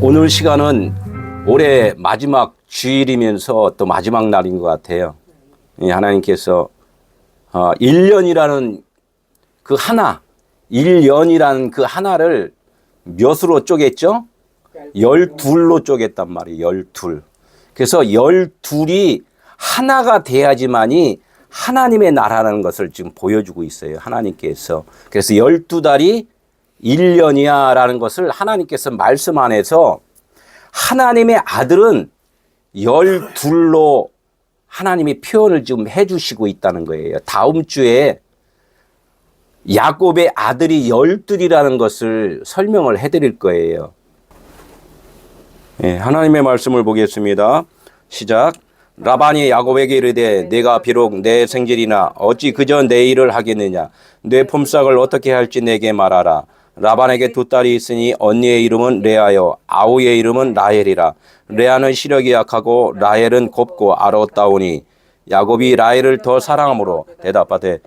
오늘 시간은 올해 마지막 주일이면서 또 마지막 날인 것 같아요. 하나님께서 1년이라는 그 하나, 1년이라는 그 하나를 몇으로 쪼갰죠? 12로 쪼갰단 말이에요. 12. 그래서 12이 하나가 돼야지만이 하나님의 나라라는 것을 지금 보여주고 있어요. 하나님께서. 그래서 12달이 1년이야 라는 것을 하나님께서 말씀 안에서 하나님의 아들은 12로 하나님이 표현을 지금 해 주시고 있다는 거예요. 다음 주에 야곱의 아들이 12이라는 것을 설명을 해 드릴 거예요. 하나님의 말씀을 보겠습니다. 시작. 라반이 야곱에게 이르되 내가 비록 내 생질이나 어찌 그저 내 일을 하겠느냐. 내 품삯을 어떻게 할지 내게 말하라. 라반에게 두 딸이 있으니 언니의 이름은 레아요 아우의 이름은 라헬이라. 레아는 시력이 약하고 라헬은 곱고 아름다우니 야곱이 라헬을 더 사랑하므로 대답하되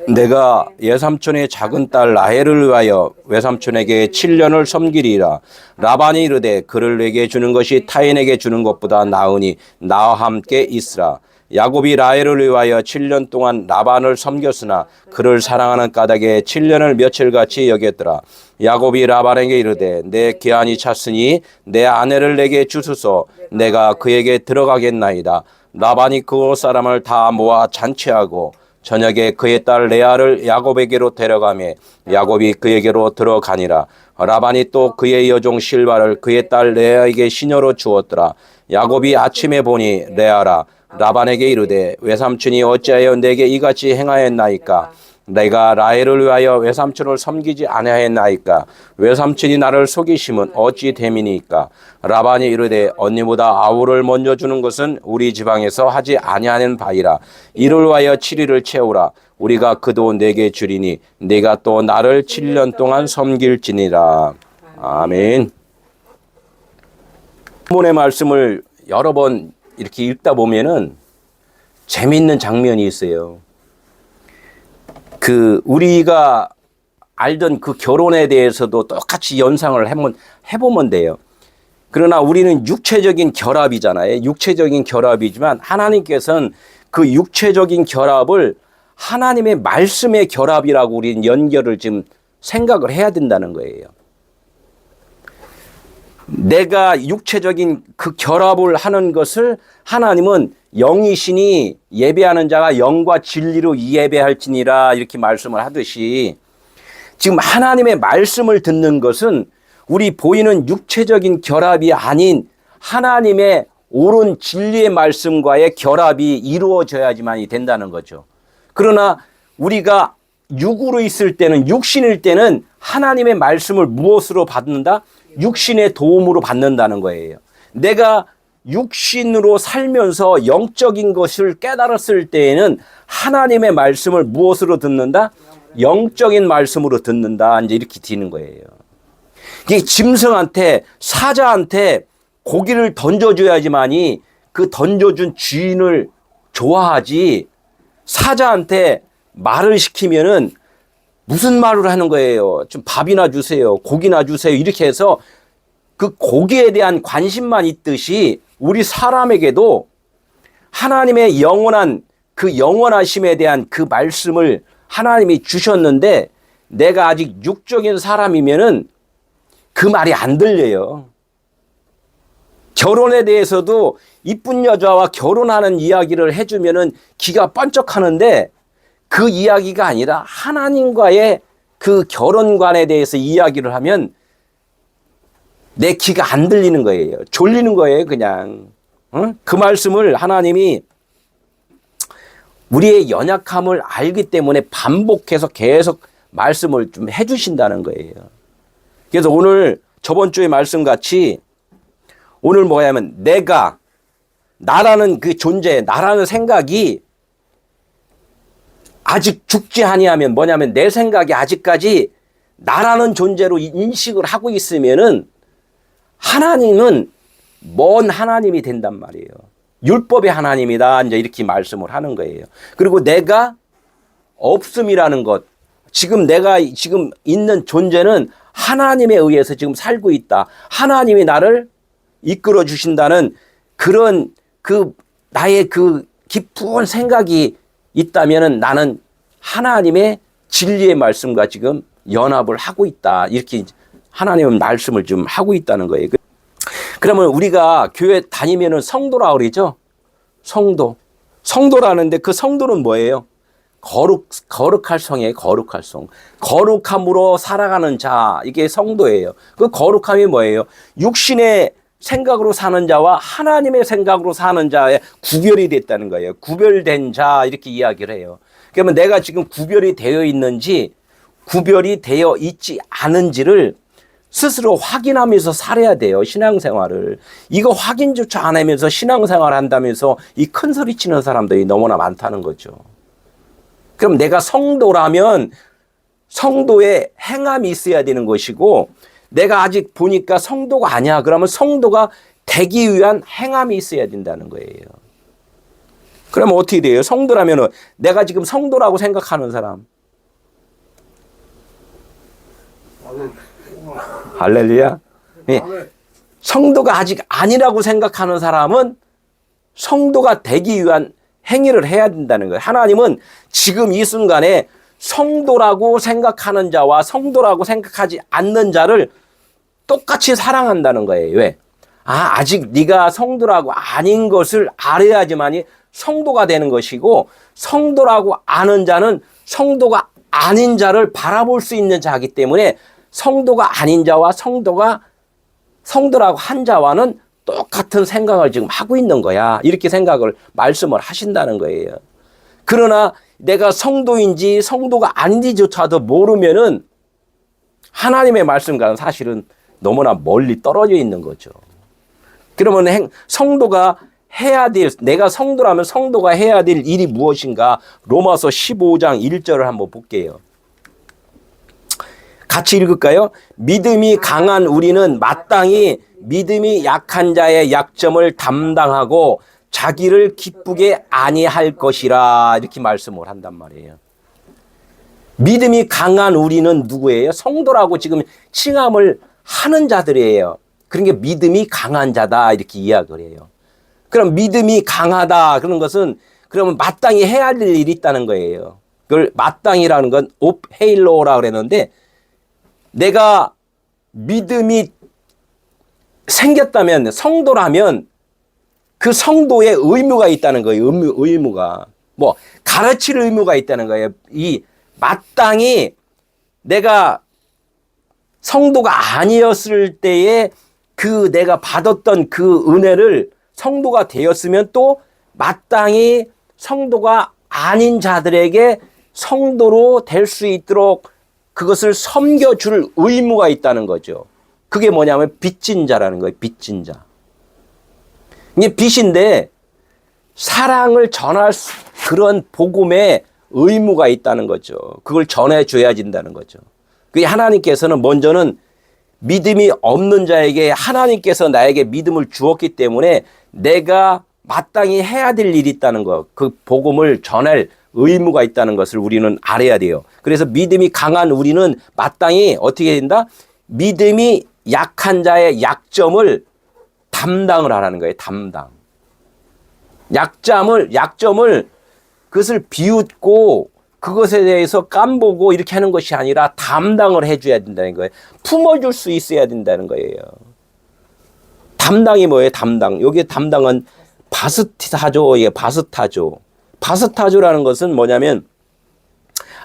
내가 외삼촌의 작은 딸 라헬을 위하여 외삼촌에게 7년을 섬기리라. 라반이 이르되 그를 내게 주는 것이 타인에게 주는 것보다 나으니 나와 함께 있으라. 야곱이 라헬을 위하여 7년 동안 라반을 섬겼으나 그를 사랑하는 까닭에 7년을 며칠같이 여겼더라. 야곱이 라반에게 이르되 내 기한이 찼으니 내 아내를 내게 주소서. 내가 그에게 들어가겠나이다. 라반이 그곳 사람을 다 모아 잔치하고 저녁에 그의 딸 레아를 야곱에게로 데려가며 야곱이 그에게로 들어가니라. 라반이 또 그의 여종 실바를 그의 딸 레아에게 시녀로 주었더라. 야곱이 아침에 보니 레아라. 라반에게 이르되 외삼촌이 어찌하여 내게 이같이 행하였나이까. 내가 라헬을 위하여 외삼촌을 섬기지 아니하였나이까. 외삼촌이 나를 속이심은 어찌 됨이니까. 라반이 이르되 언니보다 아우를 먼저 주는 것은 우리 지방에서 하지 아니하는 바이라. 이를 위하여 7일을 채우라. 우리가 그 돈 내게 주리니 네가 또 나를 7년 동안 섬길지니라. 아멘. 본문의 말씀을 여러 번 이렇게 읽다 보면은 재미있는 장면이 있어요. 우리가 알던 그 결혼에 대해서도 똑같이 연상을 해보면 돼요. 그러나 우리는 육체적인 결합이잖아요. 육체적인 결합이지만 하나님께서는 그 육체적인 결합을 하나님의 말씀의 결합이라고 우리는 연결을 지금 생각을 해야 된다는 거예요. 내가 육체적인 그 결합을 하는 것을 하나님은 영이시니 예배하는 자가 영과 진리로 예배할지니라 이렇게 말씀을 하듯이 지금 하나님의 말씀을 듣는 것은 우리 보이는 육체적인 결합이 아닌 하나님의 옳은 진리의 말씀과의 결합이 이루어져야지만이 된다는 거죠. 그러나 우리가 육으로 있을 때는 육신일 때는 하나님의 말씀을 무엇으로 받는다? 육신의 도움으로 받는다는 거예요. 내가 육신으로 살면서 영적인 것을 깨달았을 때에는 하나님의 말씀을 무엇으로 듣는다? 영적인 말씀으로 듣는다. 이제 이렇게 되는 거예요. 이게 짐승한테, 사자한테 고기를 던져줘야지만이 그 던져준 주인을 좋아하지, 사자한테 말을 시키면은 무슨 말을 하는 거예요? 좀 밥이나 주세요. 고기나 주세요. 이렇게 해서 그 고기에 대한 관심만 있듯이 우리 사람에게도 하나님의 영원한 그 영원하심에 대한 그 말씀을 하나님이 주셨는데 내가 아직 육적인 사람이면은 그 말이 안 들려요. 결혼에 대해서도 이쁜 여자와 결혼하는 이야기를 해주면은 귀가 번쩍하는데 그 이야기가 아니라 하나님과의 그 결혼관에 대해서 이야기를 하면 내 귀가 안 들리는 거예요. 졸리는 거예요, 그냥. 그 말씀을 하나님이 우리의 연약함을 알기 때문에 반복해서 계속 말씀을 좀 해주신다는 거예요. 그래서 오늘 저번 주의 말씀 같이 오늘 뭐냐면 내가, 나라는 그 존재, 나라는 생각이 아직 죽지 아니하면 뭐냐면 내 생각이 아직까지 나라는 존재로 인식을 하고 있으면은 하나님은 먼 하나님이 된단 말이에요. 율법의 하나님이다. 이제 이렇게 말씀을 하는 거예요. 그리고 내가 없음이라는 것, 지금 내가 지금 있는 존재는 하나님에 의해서 지금 살고 있다. 하나님이 나를 이끌어 주신다는 그런 나의 깊은 생각이 있다면은 나는 하나님의 진리의 말씀과 지금 연합을 하고 있다. 이렇게 하나님은 말씀을 좀 하고 있다는 거예요. 그러면 우리가 교회 다니면은 성도라고 그러죠? 성도. 성도라는데 그 성도는 뭐예요? 거룩할 성이에요. 거룩할 성. 거룩함으로 살아가는 자. 이게 성도예요. 그 거룩함이 뭐예요? 육신의 생각으로 사는 자와 하나님의 생각으로 사는 자의 구별이 됐다는 거예요. 구별된 자 이렇게 이야기를 해요. 그러면 내가 지금 구별이 되어 있는지 구별이 되어 있지 않은지를 스스로 확인하면서 살아야 돼요. 신앙생활을. 이거 확인조차 안 하면서 신앙생활을 한다면서 이 큰 소리 치는 사람들이 너무나 많다는 거죠. 그럼 내가 성도라면 성도의 행함이 있어야 되는 것이고 내가 아직 보니까 성도가 아니야. 그러면 성도가 되기 위한 행함이 있어야 된다는 거예요. 그러면 어떻게 돼요? 성도라면 내가 지금 성도라고 생각하는 사람. 할렐루야. 네. 성도가 아직 아니라고 생각하는 사람은 성도가 되기 위한 행위를 해야 된다는 거예요. 하나님은 지금 이 순간에 성도라고 생각하는 자와 성도라고 생각하지 않는 자를 똑같이 사랑한다는 거예요. 왜? 아직 네가 성도라고 아닌 것을 알아야지만이 성도가 되는 것이고 성도라고 아는 자는 성도가 아닌 자를 바라볼 수 있는 자이기 때문에 성도가 아닌 자와 성도라고 한 자와는 똑같은 생각을 지금 하고 있는 거야. 이렇게 생각을 말씀을 하신다는 거예요. 그러나 내가 성도인지 성도가 아닌지조차도 모르면은 하나님의 말씀과는 사실은 너무나 멀리 떨어져 있는 거죠. 그러면 성도가 해야 될, 내가 성도라면 성도가 해야 될 일이 무엇인가? 로마서 15장 1절을 한번 볼게요. 같이 읽을까요? 믿음이 강한 우리는 마땅히 믿음이 약한 자의 약점을 담당하고 자기를 기쁘게 아니할 것이라 이렇게 말씀을 한단 말이에요. 믿음이 강한 우리는 누구예요? 성도라고 지금 칭함을 하는 자들이에요. 그런 게 믿음이 강한 자다 이렇게 이야기를 해요. 그럼 믿음이 강하다 그런 것은 그러면 마땅히 해야 될 일이 있다는 거예요. 그걸 마땅히라는 건 옵헤일로라고 그랬는데 내가 믿음이 생겼다면 성도라면 그 성도의 의무가 있다는 거예요. 의무가. 뭐 가르칠 의무가 있다는 거예요. 이 마땅히 내가 성도가 아니었을 때에 그 내가 받았던 그 은혜를 성도가 되었으면 또 마땅히 성도가 아닌 자들에게 성도로 될 수 있도록 그것을 섬겨줄 의무가 있다는 거죠. 그게 뭐냐면 빚진 자라는 거예요. 빚진 자. 이게 빚인데 사랑을 전할 그런 복음의 의무가 있다는 거죠. 그걸 전해줘야 된다는 거죠. 그게 하나님께서는 먼저는 믿음이 없는 자에게 하나님께서 나에게 믿음을 주었기 때문에 내가 마땅히 해야 될 일이 있다는 것, 그 복음을 전할 의무가 있다는 것을 우리는 알아야 돼요. 그래서 믿음이 강한 우리는 마땅히 어떻게 된다? 믿음이 약한 자의 약점을 담당을 하라는 거예요. 담당. 약점을 그것을 비웃고 그것에 대해서 깜보고 이렇게 하는 것이 아니라 담당을 해줘야 된다는 거예요. 품어줄 수 있어야 된다는 거예요. 담당이 뭐예요? 담당. 여기 담당은 바스타조예요. 바스타조. 바스타조라는 것은 뭐냐면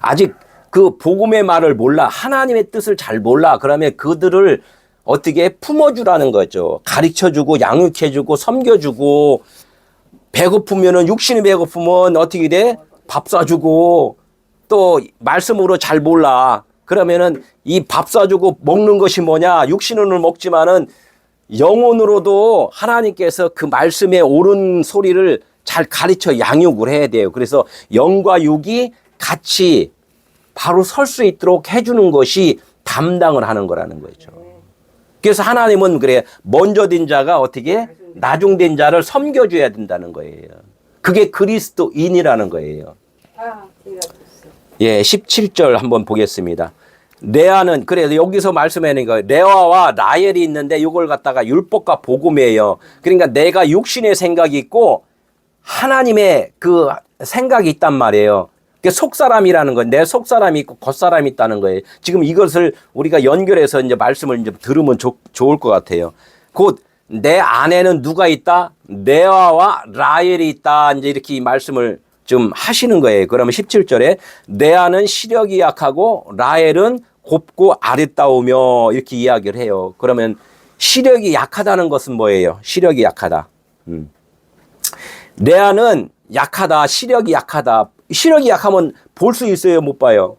아직 그 복음의 말을 몰라. 하나님의 뜻을 잘 몰라. 그러면 그들을 어떻게 품어주라는 거죠. 가르쳐주고 양육해주고 섬겨주고 배고프면은 육신이 배고프면 어떻게 돼? 밥 사주고 또 말씀으로 잘 몰라. 그러면은 이 밥 사주고 먹는 것이 뭐냐? 육신으로는 먹지만은 영혼으로도 하나님께서 그 말씀의 옳은 소리를 잘 가르쳐 양육을 해야 돼요. 그래서 영과 육이 같이 바로 설 수 있도록 해주는 것이 담당을 하는 거라는 거죠. 그래서 하나님은 그래 먼저 된 자가 어떻게 나중된 자를 섬겨줘야 된다는 거예요. 그게 그리스도인이라는 거예요. 예, 17절 한번 보겠습니다. 레아는 그래 여기서 말씀하는 거예요. 레아와 라헬이 있는데 이걸 갖다가 율법과 복음이에요. 그러니까 내가 육신의 생각이 있고 하나님의 그 생각이 있단 말이에요. 그 속사람이라는 건 내 속사람이 있고 겉사람이 있다는 거예요. 지금 이것을 우리가 연결해서 이제 말씀을 이제 들으면 좋을 것 같아요. 곧 내 안에는 누가 있다? 레아와 라헬이 있다. 이제 이렇게 이 말씀을 좀 하시는 거예요. 그러면 17절에 레아는 시력이 약하고 라헬은 곱고 아리따우며 이렇게 이야기를 해요. 그러면 시력이 약하다는 것은 뭐예요? 시력이 약하다. 레아는 약하다. 시력이 약하다. 시력이 약하면 볼 수 있어요? 못 봐요?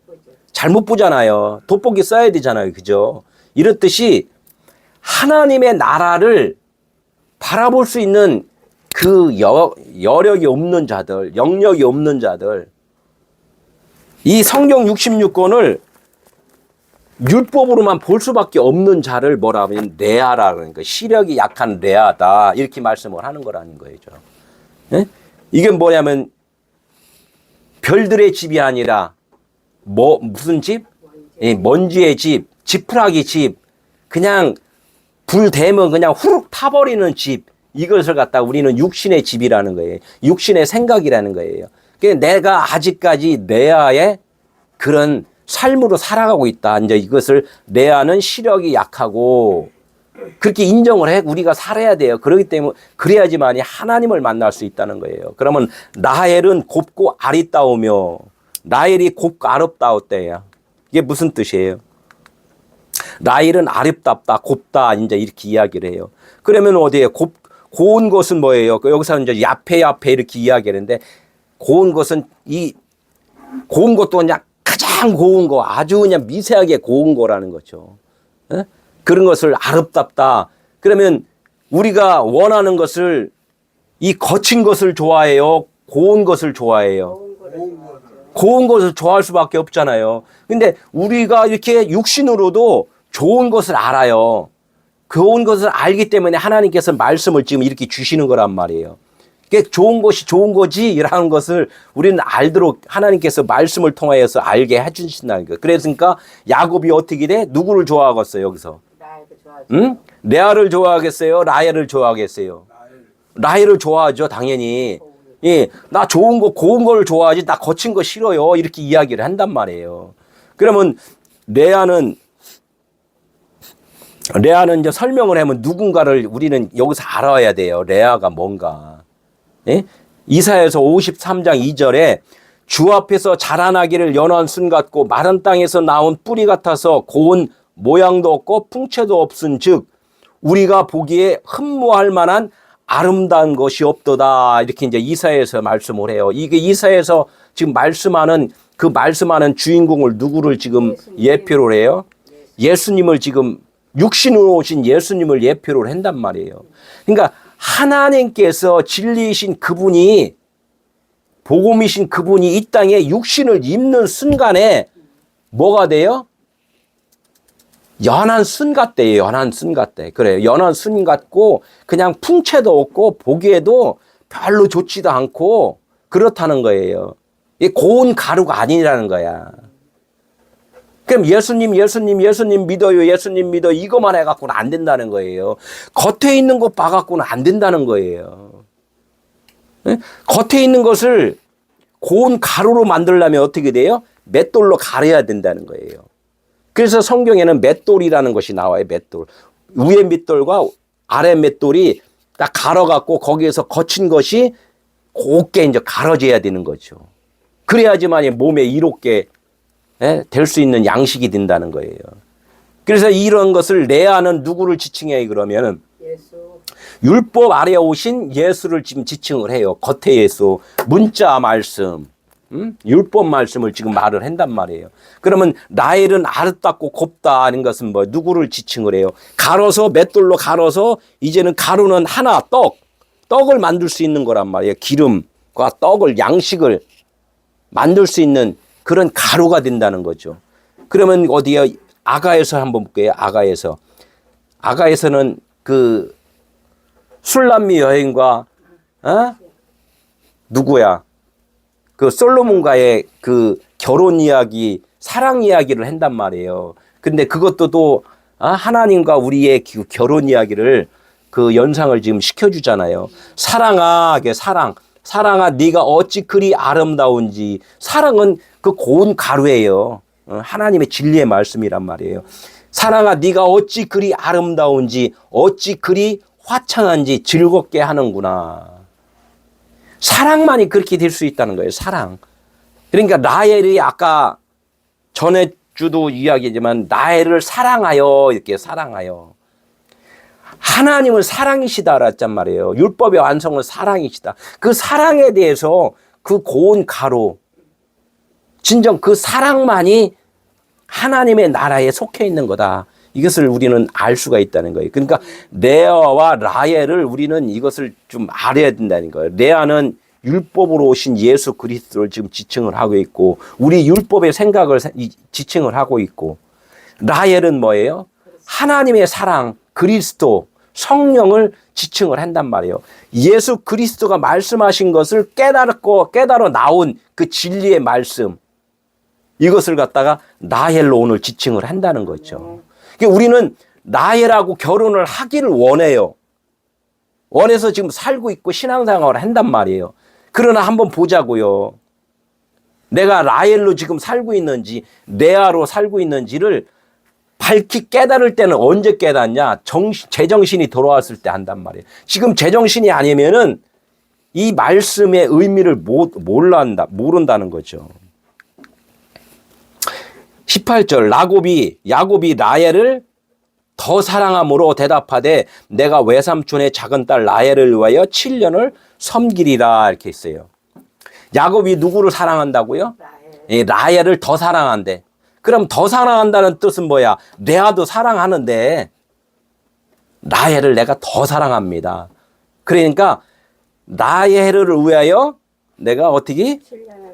잘 못 보잖아요. 돋보기 써야 되잖아요. 그죠? 이렇듯이 하나님의 나라를 바라볼 수 있는 그 여력이 없는 자들, 영역이 없는 자들, 이 성경 66권을 율법으로만 볼 수밖에 없는 자를 뭐라 하면 레아라는 거, 시력이 약한 레아다 이렇게 말씀을 하는 거라는 거죠. 네? 이게 뭐냐면 별들의 집이 아니라 무슨 집? 먼지의 집, 지푸라기 집, 그냥 불 대면 그냥 후룩 타버리는 집, 이것을 갖다 우리는 육신의 집이라는 거예요. 육신의 생각이라는 거예요. 그러니까 내가 아직까지 레아의 그런 삶으로 살아가고 있다. 이제 이것을 레아는 시력이 약하고 그렇게 인정을 해 우리가 살아야 돼요. 그렇기 때문에 그래야지만이 하나님을 만날 수 있다는 거예요. 그러면 라헬은 곱고 아리따우며 라헬이 곱고 아름다웠대요. 이게 무슨 뜻이에요? 라헬은 아름답다, 곱다 이제 이렇게 이야기를 해요. 그러면 어디에 고운 것은 뭐예요? 여기서 이제 야페 이렇게 이야기하는데 고운 것은 이 고운 것도 그냥 가장 고운 거, 아주 그냥 미세하게 고운 거라는 거죠. 에? 그런 것을 아름답다. 그러면 우리가 원하는 것을 이 거친 것을 좋아해요? 고운 것을 좋아해요? 고운 것을 좋아할 수밖에 없잖아요. 근데 우리가 이렇게 육신으로도 좋은 것을 알아요. 좋은 것을 알기 때문에 하나님께서 말씀을 지금 이렇게 주시는 거란 말이에요. 그게 좋은 것이 좋은 거지라는 것을 우리는 알도록 하나님께서 말씀을 통하여서 알게 해주신다는 거예요. 그러니까 야곱이 어떻게 돼? 누구를 좋아하겠어요 여기서? 응? 레아를 좋아하겠어요? 라헬을 좋아하겠어요? 라헬을 좋아하죠 당연히. 예, 나 좋은 거 고운 걸 좋아하지 나 거친 거 싫어요 이렇게 이야기를 한단 말이에요. 그러면 레아는 이제 설명을 하면 누군가를 우리는 여기서 알아야 돼요. 레아가 뭔가. 예? 이사야서 53장 2절에 주 앞에서 자라나기를 연한 순 같고 마른 땅에서 나온 뿌리 같아서 고운 모양도 없고 풍채도 없은 즉 우리가 보기에 흠모할 만한 아름다운 것이 없도다. 이렇게 이제 이사야에서 말씀을 해요. 이게 이사야에서 지금 말씀하는 그 말씀하는 주인공을 누구를 지금 예표를 해요? 예수님을 지금 육신으로 오신 예수님을 예표를 한단 말이에요. 그러니까 하나님께서 진리이신 그분이 복음이신 그분이 이 땅에 육신을 입는 순간에 뭐가 돼요? 연한 순 같대요. 연한 순 같대. 그래요. 연한 순 같고 그냥 풍채도 없고 보기에도 별로 좋지도 않고 그렇다는 거예요. 이게 고운 가루가 아니라는 거야. 그럼 예수님 믿어요. 예수님 믿어. 이것만 해갖고는 안 된다는 거예요. 겉에 있는 것 봐갖고는 안 된다는 거예요. 네? 겉에 있는 것을 고운 가루로 만들려면 어떻게 돼요? 맷돌로 가려야 된다는 거예요. 그래서 성경에는 맷돌이라는 것이 나와요. 맷돌. 위에 맷돌과 아래 맷돌이 딱 갈아갖고 거기에서 거친 것이 곱게 이제 갈아져야 되는 거죠. 그래야지만 몸에 이롭게 될 수 있는 양식이 된다는 거예요. 그래서 이런 것을 레아는 누구를 지칭해 그러면은 예수. 율법 아래에 오신 예수를 지금 지칭을 해요. 겉에 예수, 문자 말씀, 율법 말씀을 지금 말을 한단 말이에요. 그러면 라헬은 아름답고 곱다 하는 것은 뭐 누구를 지칭을 해요? 갈아서 맷돌로 갈아서 이제는 가루는 하나 떡을 만들 수 있는 거란 말이에요. 기름과 떡을 양식을 만들 수 있는 그런 가루가 된다는 거죠. 그러면 어디에 아가에서 한번 볼게요. 아가에서는 그 술람미 여행과 누구야? 그 솔로몬과의 그 결혼 이야기 사랑 이야기를 한단 말이에요. 근데 그것도 또 하나님과 우리의 결혼 이야기를 그 연상을 지금 시켜주잖아요. 사랑아, 사랑아, 네가 어찌 그리 아름다운지. 사랑은 그 고운 가루예요. 하나님의 진리의 말씀이란 말이에요. 사랑아, 네가 어찌 그리 아름다운지, 어찌 그리 화창한지 즐겁게 하는구나. 사랑만이 그렇게 될 수 있다는 거예요. 사랑. 그러니까 라헬이 아까 전에 주도 이야기지만 라헬을 사랑하여, 이렇게 사랑하여. 하나님은 사랑이시다 그랬단 말이에요. 율법의 완성은 사랑이시다. 그 사랑에 대해서 그 고운 가루, 진정 그 사랑만이 하나님의 나라에 속해 있는 거다. 이것을 우리는 알 수가 있다는 거예요. 그러니까 레아와 라헬을 우리는 이것을 좀 알아야 된다는 거예요. 레아는 율법으로 오신 예수 그리스도를 지금 지칭을 하고 있고, 우리 율법의 생각을 지칭을 하고 있고, 라헬은 뭐예요? 하나님의 사랑, 그리스도, 성령을 지칭을 한단 말이에요. 예수 그리스도가 말씀하신 것을 깨달아 나온 그 진리의 말씀, 이것을 갖다가 라헬로 오늘 지칭을 한다는 거죠. 그러니까 우리는 라헬하고 결혼을 하기를 원해요. 원해서 지금 살고 있고 신앙생활을 한단 말이에요. 그러나 한번 보자고요. 내가 라헬로 지금 살고 있는지 레아로 살고 있는지를 밝히 깨달을 때는 언제 깨닫냐? 제정신이 돌아왔을 때 한단 말이에요. 지금 제정신이 아니면은 이 말씀의 의미를 모른다는 거죠. 18절, 야곱이 라헬을 더 사랑함으로 대답하되 내가 외삼촌의 작은 딸 라헬을 위하여 7년을 섬기리라, 이렇게 했어요. 야곱이 누구를 사랑한다고요? 라헬을 더 사랑한대. 그럼 더 사랑한다는 뜻은 뭐야? 레아도 사랑하는데 라헬을 내가 더 사랑합니다. 그러니까 라헬을 위하여 내가 어떻게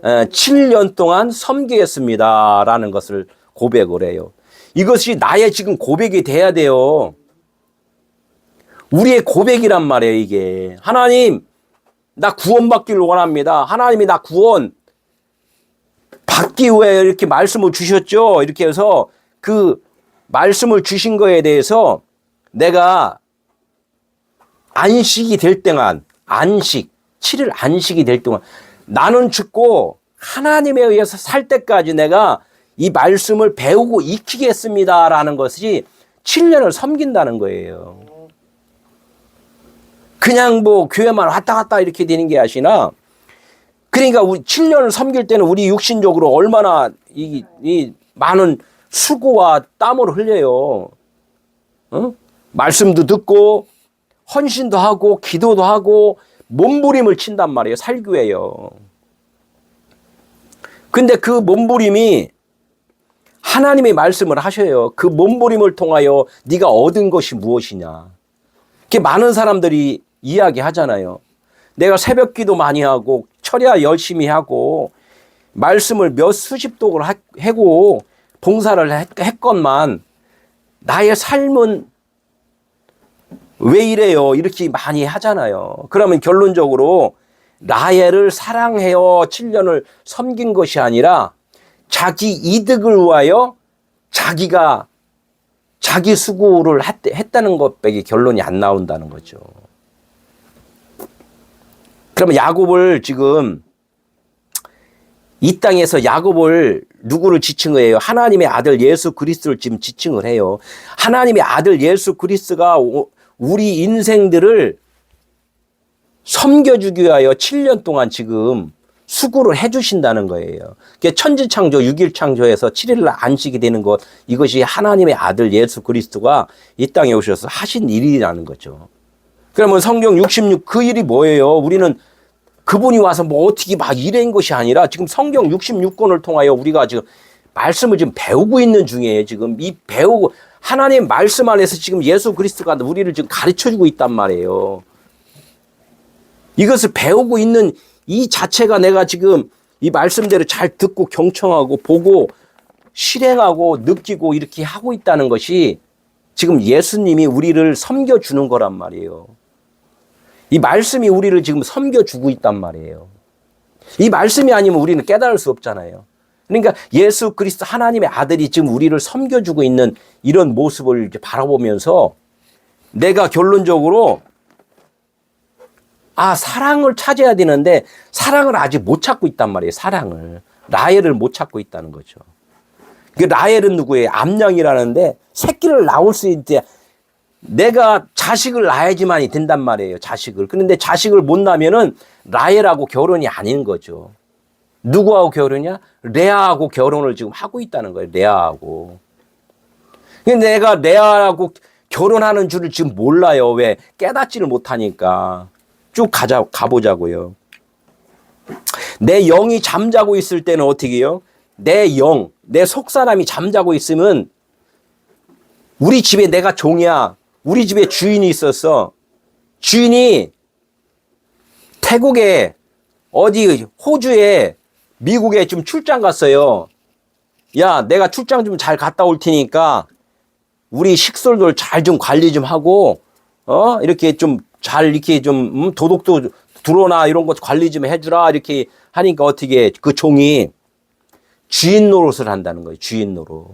7년 동안 섬기겠습니다 라는 것을 고백을 해요. 이것이 나의 지금 고백이 돼야 돼요. 우리의 고백이란 말이에요. 이게 하나님, 나 구원받기를 원합니다. 하나님이 나 구원 받기 위해 이렇게 말씀을 주셨죠. 이렇게 해서 그 말씀을 주신 거에 대해서 내가 안식이 될 동안, 7일 안식이 될 동안 나는 죽고 하나님에 의해서 살 때까지 내가 이 말씀을 배우고 익히겠습니다라는 것이 7년을 섬긴다는 거예요. 그냥 뭐 교회만 왔다 갔다 이렇게 되는 게 아니라, 그러니까 우리 7년을 섬길 때는 우리 육신적으로 얼마나 이 많은 수고와 땀을 흘려요. 말씀도 듣고 헌신도 하고 기도도 하고 몸부림을 친단 말이에요. 살기 위해요. 근데 그 몸부림이 하나님의 말씀을 하셔요. 그 몸부림을 통하여 네가 얻은 것이 무엇이냐. 이렇게 많은 사람들이 이야기하잖아요. 내가 새벽 기도 많이 하고 철야 열심히 하고 말씀을 몇 수십 독을 하고 봉사를 했건만 나의 삶은 왜 이래요? 이렇게 많이 하잖아요. 그러면 결론적으로 라헬을 사랑해요 7년을 섬긴 것이 아니라 자기 이득을 위하여 자기 수고를 했다는 것밖에 결론이 안 나온다는 거죠. 그러면 야곱을 지금 이 땅에서 야곱을 누구를 지칭을 해요? 하나님의 아들 예수 그리스도를 지금 지칭을 해요. 하나님의 아들 예수 그리스도가 우리 인생들을 섬겨주기 위하여 7년 동안 지금 수고를 해주신다는 거예요. 천지창조 6일 창조에서 7일날 안식이 되는 것, 이것이 하나님의 아들 예수 그리스도가 이 땅에 오셔서 하신 일이라는 거죠. 그러면 성경 66 그 일이 뭐예요? 우리는 그분이 와서 뭐 어떻게 막 일한 것이 아니라 지금 성경 66권을 통하여 우리가 지금 말씀을 지금 배우고 있는 중이에요. 지금 배우고 하나님 말씀 안에서 지금 예수 그리스도가 우리를 지금 가르쳐주고 있단 말이에요. 이것을 배우고 있는 이 자체가 내가 지금 이 말씀대로 잘 듣고 경청하고 보고 실행하고 느끼고 이렇게 하고 있다는 것이 지금 예수님이 우리를 섬겨주는 거란 말이에요. 이 말씀이 우리를 지금 섬겨주고 있단 말이에요. 이 말씀이 아니면 우리는 깨달을 수 없잖아요. 그러니까 예수 그리스도 하나님의 아들이 지금 우리를 섬겨주고 있는 이런 모습을 이렇게 바라보면서 내가 결론적으로 사랑을 찾아야 되는데 사랑을 아직 못 찾고 있단 말이에요. 사랑을. 라헬을 못 찾고 있다는 거죠. 그 라헬은 누구예요? 암양이라는데 새끼를 낳을 수 있대. 내가 자식을 낳아야지만이 된단 말이에요. 자식을. 그런데 자식을 못 낳으면은 라헬하고 결혼이 아닌 거죠. 누구하고 결혼이냐? 레아하고 결혼을 지금 하고 있다는 거예요. 레아하고. 근데 내가 레아하고 결혼하는 줄을 지금 몰라요. 왜? 깨닫지를 못하니까. 쭉 가보자고요. 내 영이 잠자고 있을 때는 어떻게 해요? 내 영, 내 속사람이 잠자고 있으면 우리 집에 내가 종이야. 우리 집에 주인이 있었어. 주인이 태국에 어디 호주에 미국에 좀 출장 갔어요. 야, 내가 출장 좀 잘 갔다 올 테니까 우리 식솔들 잘 좀 관리 좀 하고 이렇게 좀 잘 이렇게 좀 도둑도 들어오나 이런 것 관리 좀 해주라 이렇게 하니까 어떻게 그 종이 주인 노릇을 한다는 거예요. 주인 노릇.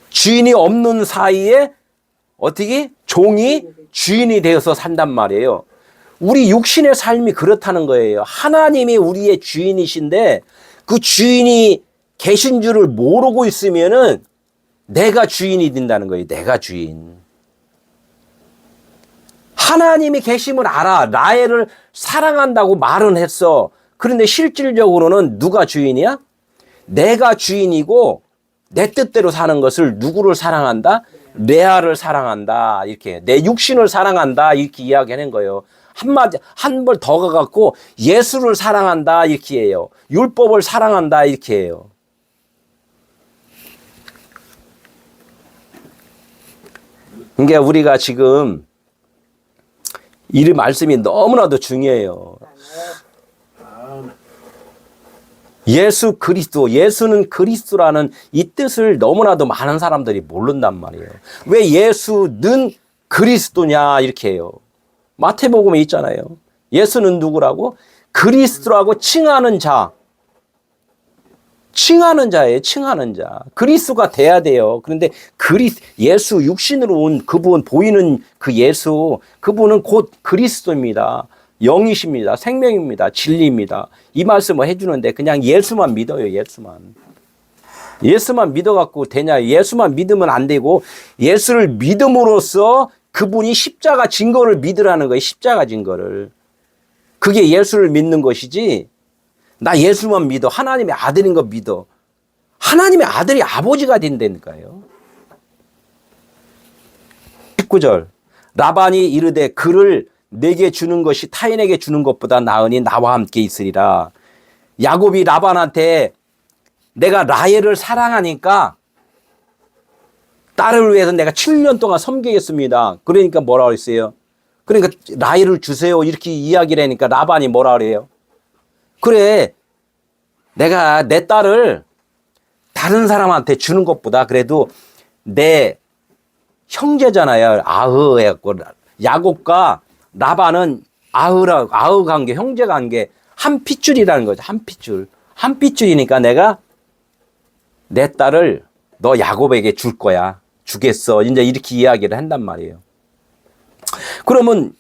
주인이 없는 사이에 어떻게 종이 주인이 되어서 산단 말이에요. 우리 육신의 삶이 그렇다는 거예요. 하나님이 우리의 주인이신데 그 주인이 계신 줄을 모르고 있으면은 내가 주인이 된다는 거예요. 내가 주인. 하나님이 계심을 알아. 라헬을 사랑한다고 말은 했어. 그런데 실질적으로는 누가 주인이야? 내가 주인이고 내 뜻대로 사는 것을 누구를 사랑한다? 레아를 사랑한다. 이렇게 내 육신을 사랑한다. 이렇게 이야기하는 거예요. 한마디 한 번 더 가갖고 예수를 사랑한다. 이렇게 해요. 율법을 사랑한다. 이렇게 해요. 그러니까 우리가 지금 이 말씀이 너무나도 중요해요. 예수 그리스도, 예수는 그리스도라는 이 뜻을 너무나도 많은 사람들이 모른단 말이에요. 왜 예수는 그리스도냐 이렇게 해요. 마태복음에 있잖아요. 예수는 누구라고? 그리스도라고 칭하는 자. 칭하는 자예요. 칭하는 자. 그리스도가 돼야 돼요. 그런데 예수 육신으로 온 그분 보이는 그 예수 그분은 곧 그리스도입니다. 영이십니다. 생명입니다. 진리입니다. 이 말씀을 해주는데 그냥 예수만 믿어요. 예수만. 예수만 믿어갖고 되냐. 예수만 믿으면 안 되고 예수를 믿음으로써 그분이 십자가 진 거를 믿으라는 거예요. 십자가 진 거를. 그게 예수를 믿는 것이지 나 예수만 믿어. 하나님의 아들인 거 믿어. 하나님의 아들이 아버지가 된다니까요. 19절 라반이 이르되 그를 내게 주는 것이 타인에게 주는 것보다 나으니 나와 함께 있으리라. 야곱이 라반한테 내가 라헬을 사랑하니까 딸을 위해서 내가 7년 동안 섬기겠습니다. 그러니까 뭐라 그랬어요? 그러니까 라헬을 주세요. 이렇게 이야기를 하니까 라반이 뭐라 그래요? 그래, 내가 내 딸을 다른 사람한테 주는 것보다 그래도 내 형제잖아요. 아흐 해갖고 야곱과 라반은 아흐 관계, 형제 관계 한 핏줄이라는 거죠. 한 핏줄. 한 핏줄이니까 내가 내 딸을 너 야곱에게 줄 거야. 주겠어. 이제 이렇게 이야기를 한단 말이에요. 그러면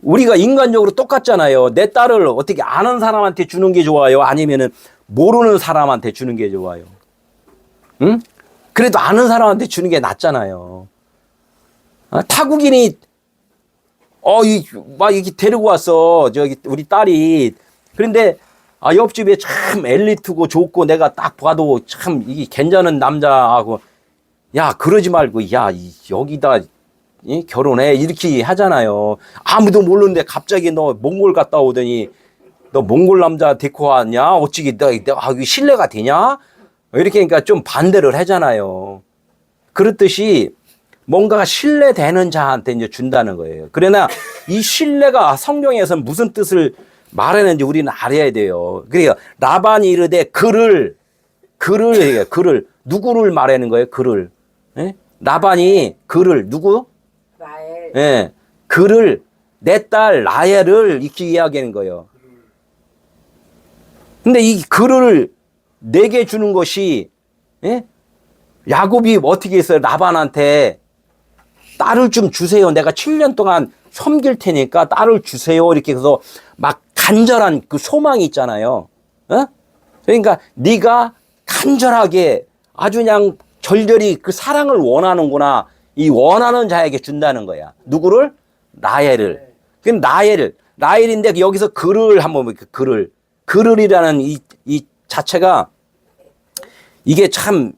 우리가 인간적으로 똑같잖아요. 내 딸을 어떻게 아는 사람한테 주는 게 좋아요? 아니면은 모르는 사람한테 주는 게 좋아요? 응? 그래도 아는 사람한테 주는 게 낫잖아요. 타국인이 막 이렇게 데리고 왔어. 저기 우리 딸이. 그런데 옆집에 참 엘리트고 좋고 내가 딱 봐도 참 이게 괜찮은 남자하고 야 그러지 말고 야 여기다 결혼해 이렇게 하잖아요. 아무도 모르는데 갑자기 너 몽골 갔다 오더니 너 몽골 남자 데리고 왔냐? 어찌게 이게 신뢰가 되냐? 이렇게 하니까 좀 반대를 하잖아요. 그렇듯이 뭔가가 신뢰되는 자한테 이제 준다는 거예요. 그러나 이 신뢰가 성경에서 무슨 뜻을 말하는지 우리는 알아야 돼요. 그래요. 라반이 이르되 그를 누구를 말하는 거예요? 그를. 예? 라반이 그를 누구? 라헬. 예. 그를 내 딸 라헬을 이렇게 이야기하는 거예요. 근데 이 그를 내게 주는 것이, 예? 야곱이 어떻게 했어요? 라반한테 딸을 좀 주세요. 내가 7년 동안 섬길 테니까 딸을 주세요. 이렇게 해서 막 간절한 그 소망이 있잖아요. 어? 그러니까 네가 간절하게 아주 그냥 절절히 그 사랑을 원하는구나. 이 원하는 자에게 준다는 거야. 누구를? 라헬을. 그럼 라헬인데 여기서 그를 한번 볼게요. 그를이라는 이 자체가 이게 참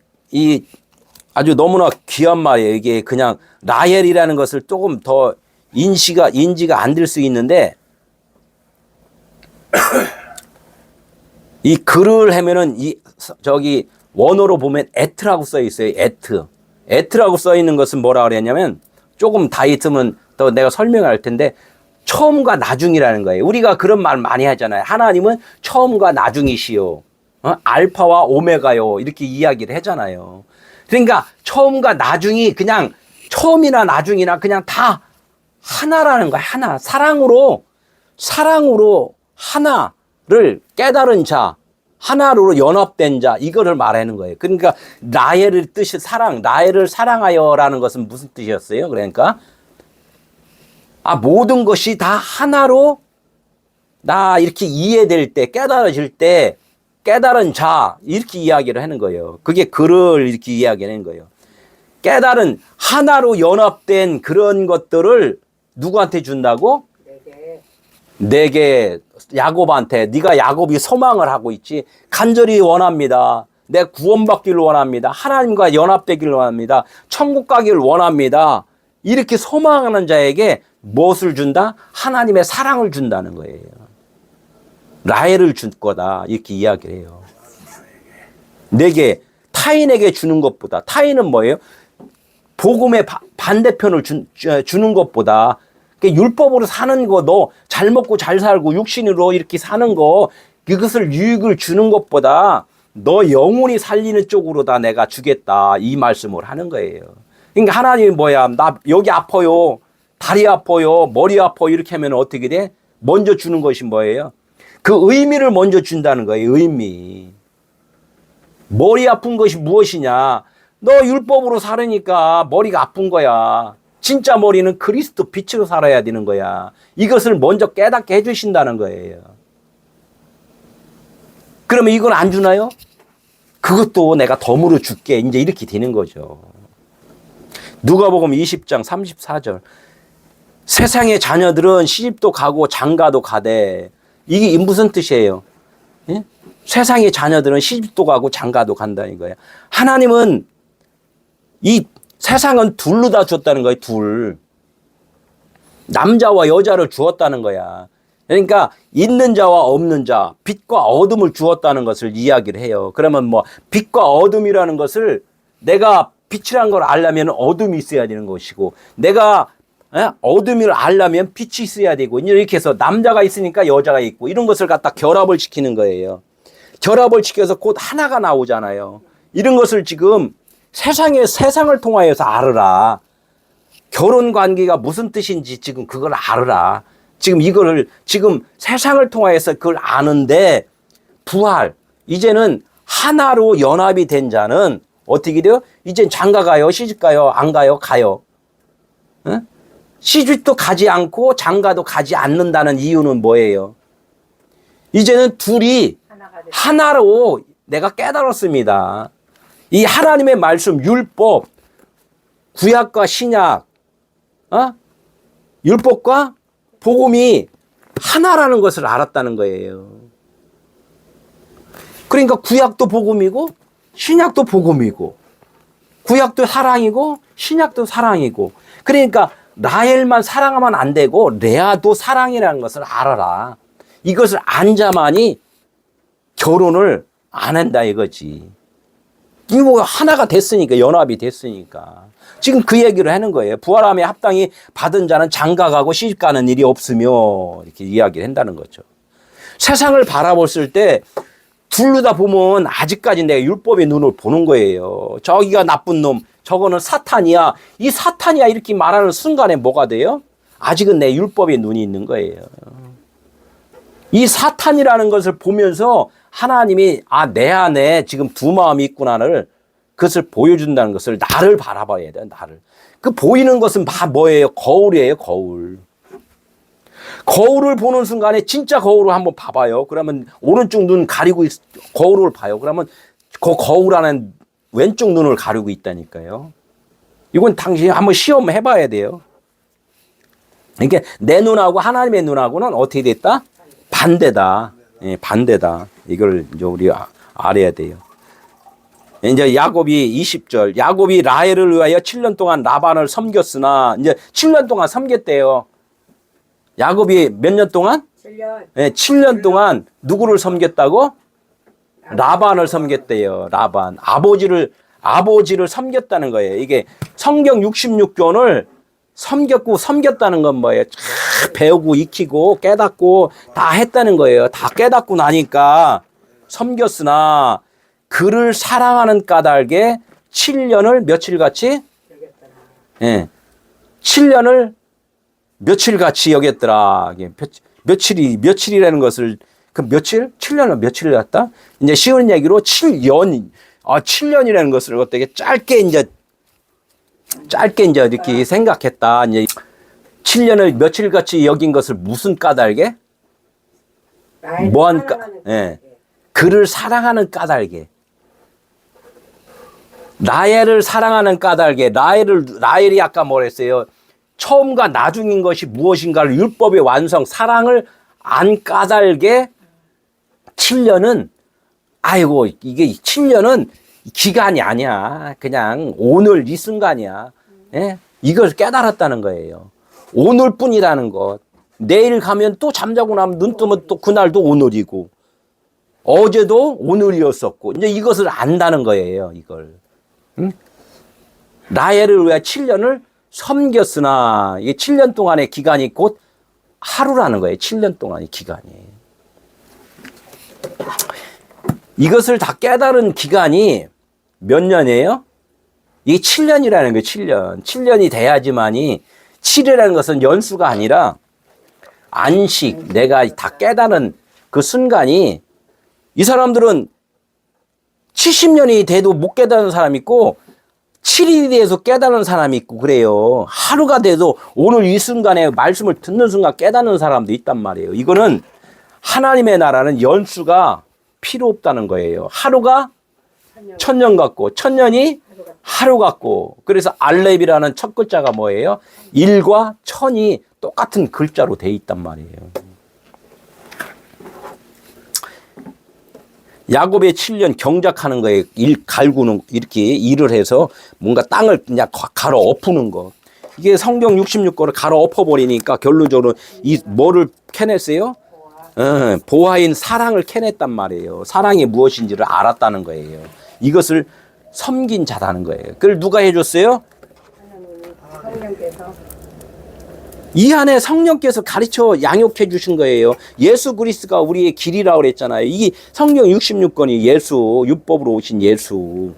아주 너무나 귀한 말이에요. 이게 그냥 라헬이라는 것을 조금 더 인지가 안 될 수 있는데 이 그를 하면은 저기 원어로 보면 에트라고 써 있어요. 에트라고 써 있는 것은 뭐라 그랬냐면 조금 다 있으면 또 내가 설명할 텐데 처음과 나중이라는 거예요. 우리가 그런 말 많이 하잖아요. 하나님은 처음과 나중이시요. 알파와 오메가요. 이렇게 이야기를 하잖아요. 그러니까 처음과 나중이 그냥 처음이나 나중이나 그냥 다 하나라는 거야. 하나. 사랑으로 하나를 깨달은 자, 하나로 연합된 자, 이거를 말하는 거예요. 그러니까 라헬의 뜻이 라헬을 사랑하여라는 것은 무슨 뜻이었어요? 그러니까 모든 것이 다 하나로 나 이렇게 이해될 때, 깨달아질 때 깨달은 자, 이렇게 이야기를 하는 거예요. 그게 그를 이렇게 이야기하는 거예요. 깨달은 하나로 연합된 그런 것들을 누구한테 준다고? 내게 야곱한테. 네가 야곱이 소망을 하고 있지. 간절히 원합니다. 내 구원받기를 원합니다. 하나님과 연합되기를 원합니다. 천국 가기를 원합니다. 이렇게 소망하는 자에게 무엇을 준다? 하나님의 사랑을 준다는 거예요. 라헬을 줄 거다. 이렇게 이야기를 해요. 내게 타인에게 주는 것보다, 타인은 뭐예요? 복음의 반대편을 주는 것보다, 율법으로 사는 거, 너 잘 먹고 잘 살고 육신으로 이렇게 사는 거, 그것을 유익을 주는 것보다 너 영혼이 살리는 쪽으로다 내가 주겠다. 이 말씀을 하는 거예요. 그러니까 하나님이 뭐야? 나 여기 아파요. 다리 아파요. 머리 아파요. 이렇게 하면 어떻게 돼? 먼저 주는 것이 뭐예요? 그 의미를 먼저 준다는 거예요. 의미. 머리 아픈 것이 무엇이냐? 너 율법으로 살으니까 머리가 아픈 거야. 진짜 머리는 그리스도 빛으로 살아야 되는 거야. 이것을 먼저 깨닫게 해주신다는 거예요. 그러면 이건 안 주나요? 그것도 내가 덤으로 줄게. 이제 이렇게 되는 거죠. 누가복음 20장 34절. 세상의 자녀들은 시집도 가고 장가도 가되. 이게 무슨 뜻이에요? 예? 세상의 자녀들은 시집도 가고 장가도 간다는 거예요. 하나님은 이 세상은 둘로 다 줬다는 거예요. 둘. 남자와 여자를 주었다는 거야. 그러니까 있는 자와 없는 자, 빛과 어둠을 주었다는 것을 이야기를 해요. 그러면 뭐 빛과 어둠이라는 것을 내가 빛이라는 걸 알려면 어둠이 있어야 되는 것이고, 내가 어둠을 알려면 빛이 있어야 되고, 이렇게 해서 남자가 있으니까 여자가 있고, 이런 것을 갖다 결합을 시키는 거예요. 결합을 시켜서 곧 하나가 나오잖아요. 이런 것을 지금 세상을 통하여서 알으라. 결혼 관계가 무슨 뜻인지 지금 그걸 알으라. 지금 이거를 지금 세상을 통하여서 그걸 아는데, 부활, 이제는 하나로 연합이 된 자는 어떻게 돼요? 이젠 장가 가요? 시집 가요? 안 가요? 가요. 응? 시집도 가지 않고 장가도 가지 않는다는 이유는 뭐예요? 이제는 둘이 하나로 내가 깨달았습니다. 이 하나님의 말씀, 율법, 구약과 신약, 율법과 복음이 하나라는 것을 알았다는 거예요. 그러니까 구약도 복음이고 신약도 복음이고, 구약도 사랑이고 신약도 사랑이고, 그러니까 라헬만 사랑하면 안 되고 레아도 사랑이라는 것을 알아라. 이것을 안 자만이 결혼을 안 한다 이거지. 이거 하나가 됐으니까, 연합이 됐으니까. 지금 그 얘기를 하는 거예요. 부활함에 합당히 받은 자는 장가가고 시집가는 일이 없으며, 이렇게 이야기를 한다는 거죠. 세상을 바라봤을 때 둘로 다 보면 아직까지 내가 율법의 눈을 보는 거예요. 저기가 나쁜 놈, 저거는 사탄이야. 이 사탄이야 이렇게 말하는 순간에 뭐가 돼요? 아직은 내 율법의 눈이 있는 거예요. 이 사탄이라는 것을 보면서 하나님이 내 안에 지금 두 마음이 있구나를 그것을 보여준다는 것을 나를 바라봐야 돼요. 나를. 그 보이는 것은 다 뭐예요? 거울이에요. 거울. 거울을 보는 순간에 진짜 거울을 한번 봐봐요. 그러면 오른쪽 눈 가리고 거울을 봐요. 그러면 그 거울 안에 왼쪽 눈을 가리고 있다니까요. 이건 당신이 한번 시험해봐야 돼요. 그러니까 내 눈하고 하나님의 눈하고는 어떻게 됐다? 반대다. 예, 반대다. 이걸 이제 우리 알아야 돼요. 이제 야곱이 20절. 야곱이 라헬을 위하여 7년 동안 라반을 섬겼으나 이제 7년 동안 섬겼대요. 야곱이 몇 년 동안? 7년. 네, 7년 동안 누구를 섬겼다고? 라반을 섬겼대요. 라반. 아버지를 섬겼다는 거예요. 이게 성경 66권을 섬겼다는 건 뭐예요? 쫙 배우고 익히고 깨닫고 다 했다는 거예요. 다 깨닫고 나니까 섬겼으나 그를 사랑하는 까닭에 7년을 며칠같이? 예. 7년을 며칠같이 여겼더라. 며칠이라는 것을, 그 며칠? 7년을 며칠을 갖다? 이제 쉬운 얘기로 7년이라는 것을 어떻게 짧게 이제 이렇게 생각했다. 이제 7년을 며칠같이 여긴 것을 무슨 까닭에? 예. 그를 사랑하는 까닭에. 라헬을 사랑하는 까닭에. 라헬이 아까 뭐랬어요? 처음과 나중인 것이 무엇인가를 율법의 완성, 사랑을 안 까닭에 7년은, 아이고, 이게 7년은 기간이 아니야. 그냥 오늘 이 순간이야. 예? 이걸 깨달았다는 거예요. 오늘뿐이라는 것. 내일 가면 또 잠자고 나면 눈 뜨면 또 그날도 오늘이고, 어제도 오늘이었었고, 이제 이것을 안다는 거예요, 이걸. 응? 라헬을 위해 7년을 섬겼으나, 이게 7년 동안의 기간이 곧 하루라는 거예요. 7년 동안의 기간이. 이것을 다 깨달은 기간이 몇 년이에요? 이게 7년이라는 거예요. 7년. 7년이 돼야지만이 7이라는 것은 연수가 아니라 안식, 내가 다 깨달은 그 순간이, 이 사람들은 70년이 돼도 못 깨달은 사람이 있고 7일이 돼서 깨달은 사람이 있고 그래요. 하루가 돼도 오늘 이 순간에 말씀을 듣는 순간 깨닫는 사람도 있단 말이에요. 이거는 하나님의 나라는 연수가 필요 없다는 거예요. 하루가 1000년 같고 1000년이 하루 같고, 그래서 알렙이라는 첫 글자가 뭐예요? 1과 1000이 똑같은 글자로 돼 있단 말이에요. 야곱의 7년 경작하는 거에 갈구는, 이렇게 일을 해서 뭔가 땅을 그냥 갈아 엎는 거. 이게 성경 66권을 갈아 엎어버리니까 결론적으로 뭐를 캐냈어요? 보아인 사랑을 캐냈단 말이에요. 사랑이 무엇인지를 알았다는 거예요. 이것을 섬긴 자라는 거예요. 그걸 누가 해줬어요? 성령께서. 이 안에 성령께서 가르쳐 양육해 주신 거예요. 예수 그리스도가 우리의 길이라고 그랬잖아요. 이 성경 66권이 예수, 율법으로 오신 예수.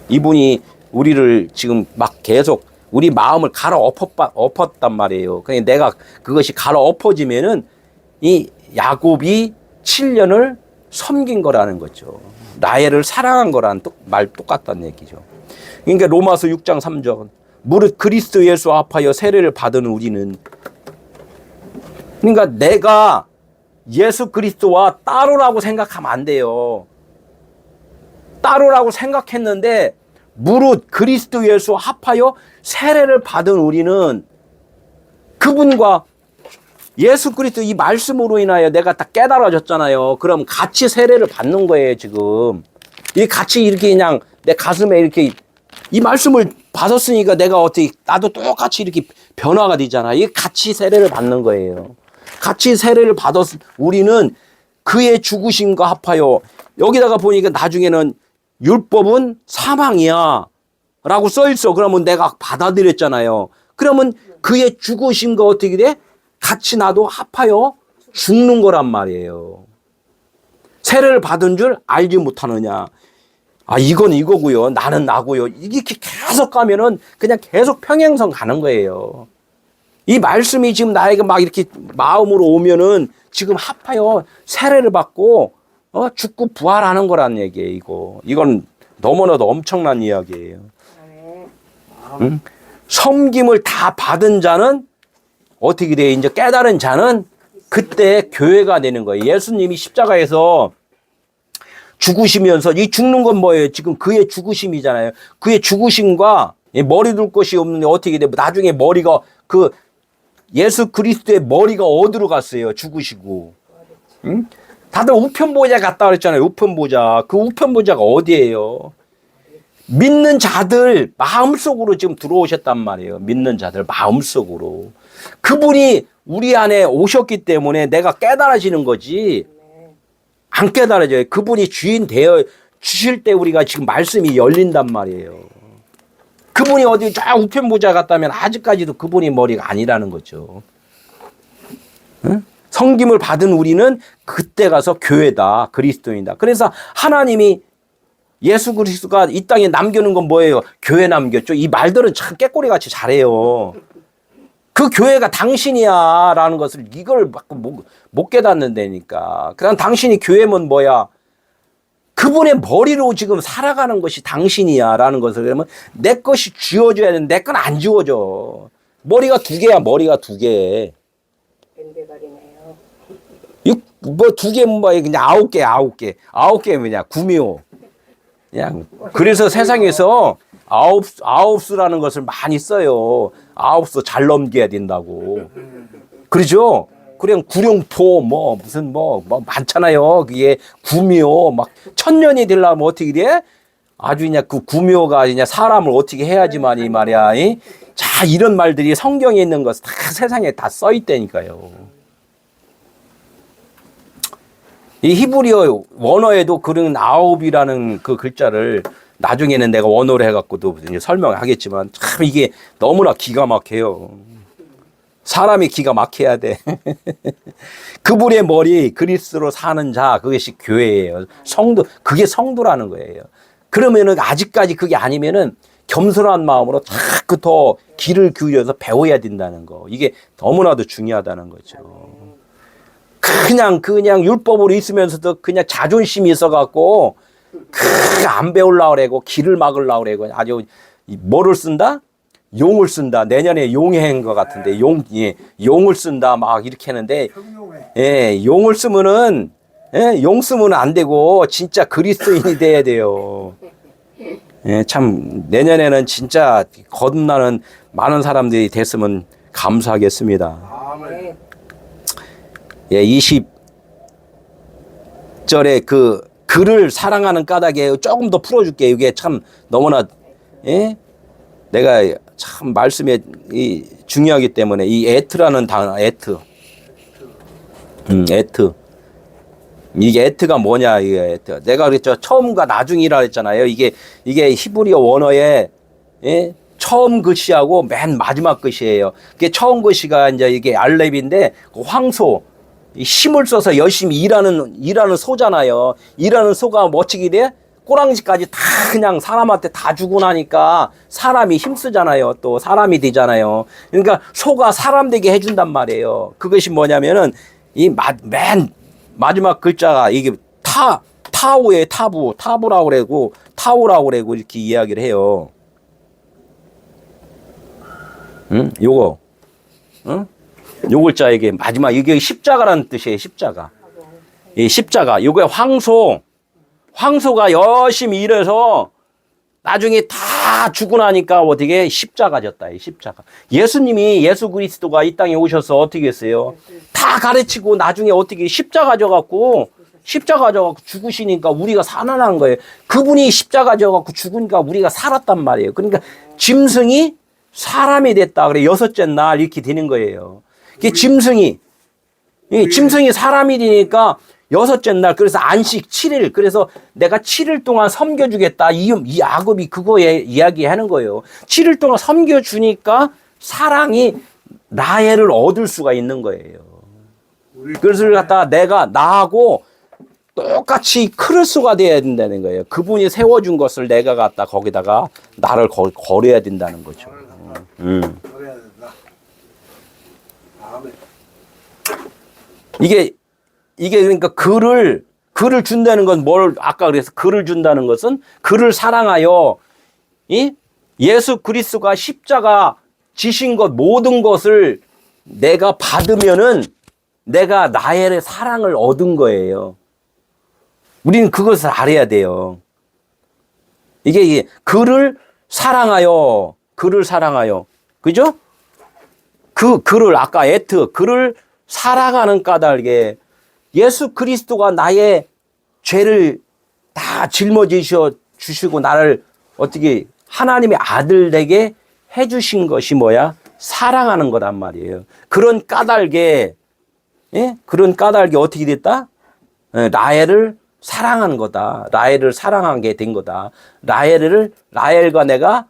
이분이 우리를 지금 막 계속 우리 마음을 갈아 엎었단 말이에요. 그러니까 내가 그것이 갈아 엎어지면은 이 야곱이 7년을 섬긴 거라는 거죠. 라헬을 사랑한 거라는 말 똑같다는 얘기죠. 그러니까 로마서 6장 3절. 무릇 그리스도 예수 합하여 세례를 받은 우리는, 그러니까 내가 예수 그리스도와 따로라고 생각하면 안 돼요. 따로라고 생각했는데 무릇 그리스도 예수 합하여 세례를 받은 우리는 그분과 예수 그리스도 이 말씀으로 인하여 내가 다 깨달아졌잖아요. 그럼 같이 세례를 받는 거예요, 지금. 이 같이 이렇게 그냥 내 가슴에 이렇게 이 말씀을 받았으니까 내가 어떻게, 나도 똑같이 이렇게 변화가 되잖아. 이 같이 세례를 받는 거예요. 같이 세례를 받았, 우리는 그의 죽으심과 합하여, 여기다가 보니까 나중에는 율법은 사망이야 라고 써있어. 그러면 내가 받아들였잖아요. 그러면 그의 죽으심과 어떻게 돼? 같이 나도 합하여 죽는 거란 말이에요. 세례를 받은 줄 알지 못하느냐. 이건 이거고요. 나는 나고요. 이렇게 계속 가면은 그냥 계속 평행선 가는 거예요. 이 말씀이 지금 나에게 막 이렇게 마음으로 오면은 지금 합하여 세례를 받고 죽고 부활하는 거란 얘기예요, 이거. 이건 너무나도 엄청난 이야기예요. 응? 섬김을 다 받은 자는 어떻게 돼? 이제 깨달은 자는 그때 교회가 되는 거예요. 예수님이 십자가에서 죽으시면서 이 죽는 건 뭐예요? 지금 그의 죽으심이잖아요. 그의 죽으심과 머리 둘 곳이 없는데 어떻게 돼? 나중에 머리가 그 예수 그리스도의 머리가 어디로 갔어요? 죽으시고. 응? 다들 우편보좌 갔다 그랬잖아요. 우편보좌. 그 우편보좌가 어디예요? 믿는 자들 마음속으로 지금 들어오셨단 말이에요. 믿는 자들 마음속으로. 그분이 우리 안에 오셨기 때문에 내가 깨달아지는 거지. 안 깨달아져요. 그분이 주인 되어 주실 때 우리가 지금 말씀이 열린단 말이에요. 그분이 어디 저 우편보좌 갔다면 아직까지도 그분이 머리가 아니라는 거죠. 응? 성김을 받은 우리는 그때 가서 교회다. 그리스도인이다. 그래서 하나님이 예수 그리스도가 이 땅에 남겨놓은 건 뭐예요? 교회 남겼죠. 이 말들은 참 깨꼬리같이 잘해요. 그 교회가 당신이야 라는 것을 이걸 못 깨닫는다니까. 그럼 당신이 교회면 뭐야? 그분의 머리로 지금 살아가는 것이 당신이야 라는 것을 그러면 내 것이 쥐어줘야 되는데 내 건 안 쥐어져. 머리가 두 개야. 머리가 두 개. 뭐 두 개면 뭐 그냥 아홉 개 뭐냐? 구미호. 그냥 그래서 세상에서 아홉수라는 것을 많이 써요. 아홉수 잘 넘겨야 된다고. 그러죠? 그냥 구룡포 뭐 무슨 뭐 많잖아요. 그게 구미호 막 천년이 되려면 어떻게 돼? 아주 그냥 그 구미호가 그냥 사람을 어떻게 해야지만 이 말이야. 자, 이런 말들이 성경에 있는 것 다 세상에 다 써 있다니까요. 이 히브리어 원어에도 그런 아홉이라는 그 글자를 나중에는 내가 원어로 해갖고도 설명하겠지만 참 이게 너무나 기가 막혀요. 사람이 기가 막혀야 돼. 그분의 머리 그리스도로 사는 자 그것이 교회예요. 성도 그게 성도라는 거예요. 그러면은 아직까지 그게 아니면은 겸손한 마음으로 자꾸 더 귀를 기울여서 배워야 된다는 거. 이게 너무나도 중요하다는 거죠. 그냥 율법으로 있으면서도 그냥 자존심이 있어갖고 안 배우려고 그러고 길을 막으려고 그러고 아주 뭐를 쓴다? 용을 쓴다. 내년에 용해인 것 같은데 용을 쓴다 막 이렇게 하는데 용을 쓰면은 용 쓰면 안 되고 진짜 그리스도인이 돼야 돼요. 참 내년에는 진짜 거듭나는 많은 사람들이 됐으면 감사하겠습니다. 20절에 그 그를 사랑하는 까닭에 조금 더 풀어줄게요. 이게 참 너무나 내가 참 말씀에 중요하기 때문에 이 에트라는 단어 에트 이게 에트가 뭐냐 이게 에트 내가 그랬죠. 처음과 나중이라 했잖아요. 이게 히브리어 원어에 처음 글씨하고 맨 마지막 글씨예요. 그게 처음 글씨가 이제 이게 알렙인데 그 황소 힘을 써서 열심히 일하는 소잖아요. 일하는 소가 멋지게 돼? 꼬랑지까지 다 그냥 사람한테 다 주고 나니까 사람이 힘쓰잖아요. 또 사람이 되잖아요. 그러니까 소가 사람 되게 해준단 말이에요. 그것이 뭐냐면은 맨 마지막 글자가 이게 타우의 타부라고 그러고 타우라고 그러고 이렇게 이야기를 해요. 응? 요거. 응? 요 글자에게 마지막 이게 십자가라는 뜻이에요. 십자가. 이 십자가. 요게 황소가 열심히 일해서 나중에 다 죽고 나니까 어떻게 십자가 졌다. 이 십자가. 예수님이 예수 그리스도가 이 땅에 오셔서 어떻게 했어요? 다 가르치고 나중에 어떻게 십자가 져갖고 죽으시니까 우리가 살아난 거예요. 그분이 십자가 져갖고 죽으니까 우리가 살았단 말이에요. 그러니까 짐승이 사람이 됐다. 그래 6째 날 이렇게 되는 거예요. 이게 짐승이 사람이 되니까 6째 날 그래서 안식 7일 그래서 내가 7일 동안 섬겨주겠다. 이 야곱이 그거에 이야기하는 거예요. 7일 동안 섬겨주니까 사랑이 나해를 얻을 수가 있는 거예요. 그래서 갖다가 내가 나하고 똑같이 크리스가 돼야 된다는 거예요. 그분이 세워준 것을 내가 갖다 거기다가 나를 걸어야 된다는 거죠. 이게 그러니까 그를 준다는 건 뭘, 아까 그래서 그를 준다는 것은 그를 사랑하여 이 예수 그리스도가 십자가 지신 것 모든 것을 내가 받으면은 내가 나의 사랑을 얻은 거예요. 우리는 그것을 알아야 돼요. 이게 그를 사랑하여, 그를 사랑하여, 그죠? 그를 아까 그를 사랑하는 까닭에 예수 그리스도가 나의 죄를 다 짊어지셔 주시고 나를 어떻게 하나님의 아들 되게 해주신 것이 뭐야? 사랑하는 거란 말이에요. 그런 까닭에, 예? 그런 까닭이 어떻게 됐다? 라헬을 사랑한 거다. 라헬을 사랑하게 된 거다. 라헬과 내가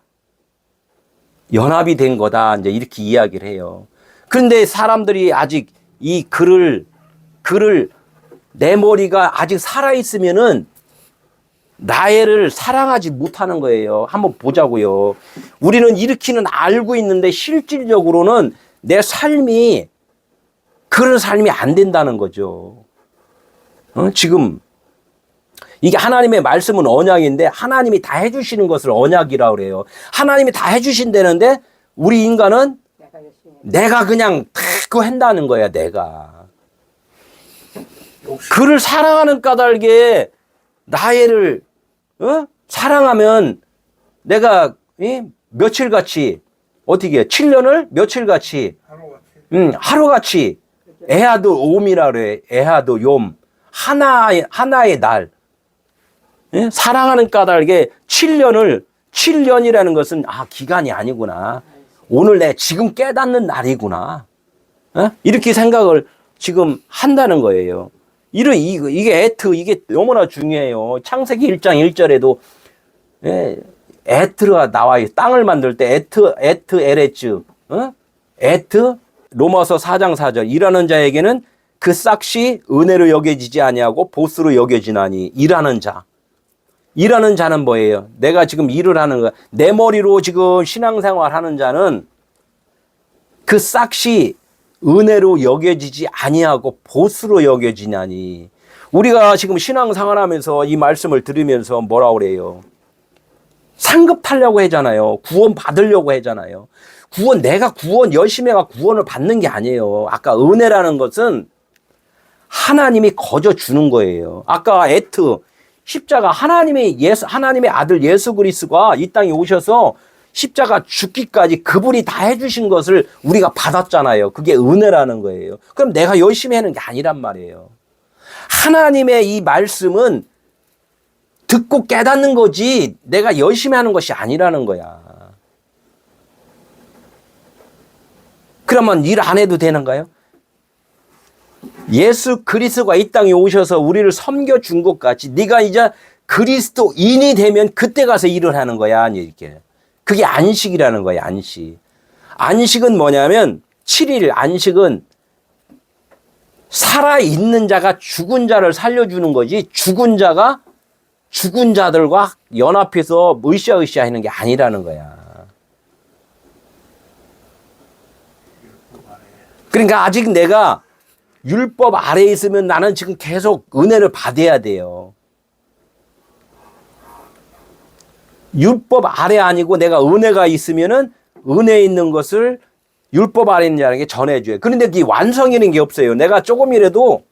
연합이 된 거다. 이제 이렇게 이야기를 해요. 그런데 사람들이 아직 이 글을 내 머리가 아직 살아있으면은 라헬을 사랑하지 못하는 거예요. 한번 보자고요. 우리는 이렇게는 알고 있는데 실질적으로는 내 삶이 그런 삶이 안 된다는 거죠. 지금 이게 하나님의 말씀은 언약인데 하나님이 다 해주시는 것을 언약이라고 그래요. 하나님이 다 해주신다는데 우리 인간은 내가 그냥 다 그거 한다는 거야. 내가 그를 사랑하는 까닭에 라헬을 사랑하면 내가 며칠같이 어떻게 해? 7년을 며칠같이 하루같이 에하도 옴이라 그래. 에하도 욤 하나의 날 사랑하는 까닭에 7년이라는 것은 기간이 아니구나. 오늘 내 지금 깨닫는 날이구나. 이렇게 생각을 지금 한다는 거예요. 이게 이게 너무나 중요해요. 창세기 1장 1절에도 에트가 나와요. 땅을 만들 때 에트 에레츠, 에트 로마서 4장 4절 일하는 자에게는 그 싹이 은혜로 여겨지지 아니하고 보스로 여겨지나니 일하는 자는 뭐예요? 내가 지금 일을 하는 거야. 내 머리로 지금 신앙생활 하는 자는 그 싹이 은혜로 여겨지지 아니하고 보스로 여겨지냐니. 우리가 지금 신앙생활하면서 이 말씀을 들으면서 뭐라고 그래요? 상급 타려고 하잖아요. 구원 받으려고 하잖아요. 내가 열심히 해가 구원을 받는 게 아니에요. 아까 은혜라는 것은 하나님이 거저 주는 거예요. 아까 십자가 하나님의 아들 예수 그리스도가 이 땅에 오셔서 십자가 죽기까지 그분이 다 해주신 것을 우리가 받았잖아요. 그게 은혜라는 거예요. 그럼 내가 열심히 하는 게 아니란 말이에요. 하나님의 이 말씀은 듣고 깨닫는 거지 내가 열심히 하는 것이 아니라는 거야. 그러면 일 안 해도 되는가요? 예수 그리스도가 이 땅에 오셔서 우리를 섬겨준 것 같이 네가 이제 그리스도인이 되면 그때 가서 일을 하는 거야. 이렇게. 그게 안식이라는 거예요. 안식. 안식은 뭐냐면 7일 안식은 살아있는 자가 죽은 자를 살려주는 거지 죽은 자가 죽은 자들과 연합해서 으쌰으쌰 하는 게 아니라는 거야. 그러니까 아직 내가 율법 아래에 있으면 나는 지금 계속 은혜를 받아야 돼요. 율법 아래 아니고 내가 은혜가 있으면은 은혜 있는 것을 율법 아래 있는 자에게 전해줘요. 그런데 이 완성이라는 게 없어요. 내가 조금이라도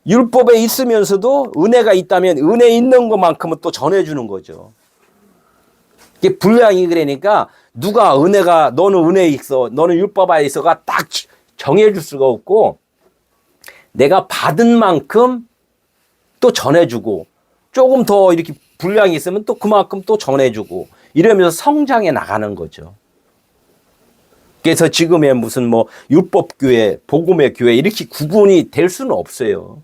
율법에 있으면서도 은혜가 있다면 은혜 있는 것만큼은 또 전해주는 거죠. 이게 분량이 그러니까 누가 너는 은혜에 있어, 너는 율법 아래 있어가 딱 정해줄 수가 없고 내가 받은 만큼 또 전해주고 조금 더 이렇게 분량이 있으면 또 그만큼 또 전해주고 이러면서 성장해 나가는 거죠. 그래서 지금의 무슨 율법교회, 복음의 교회 이렇게 구분이 될 수는 없어요.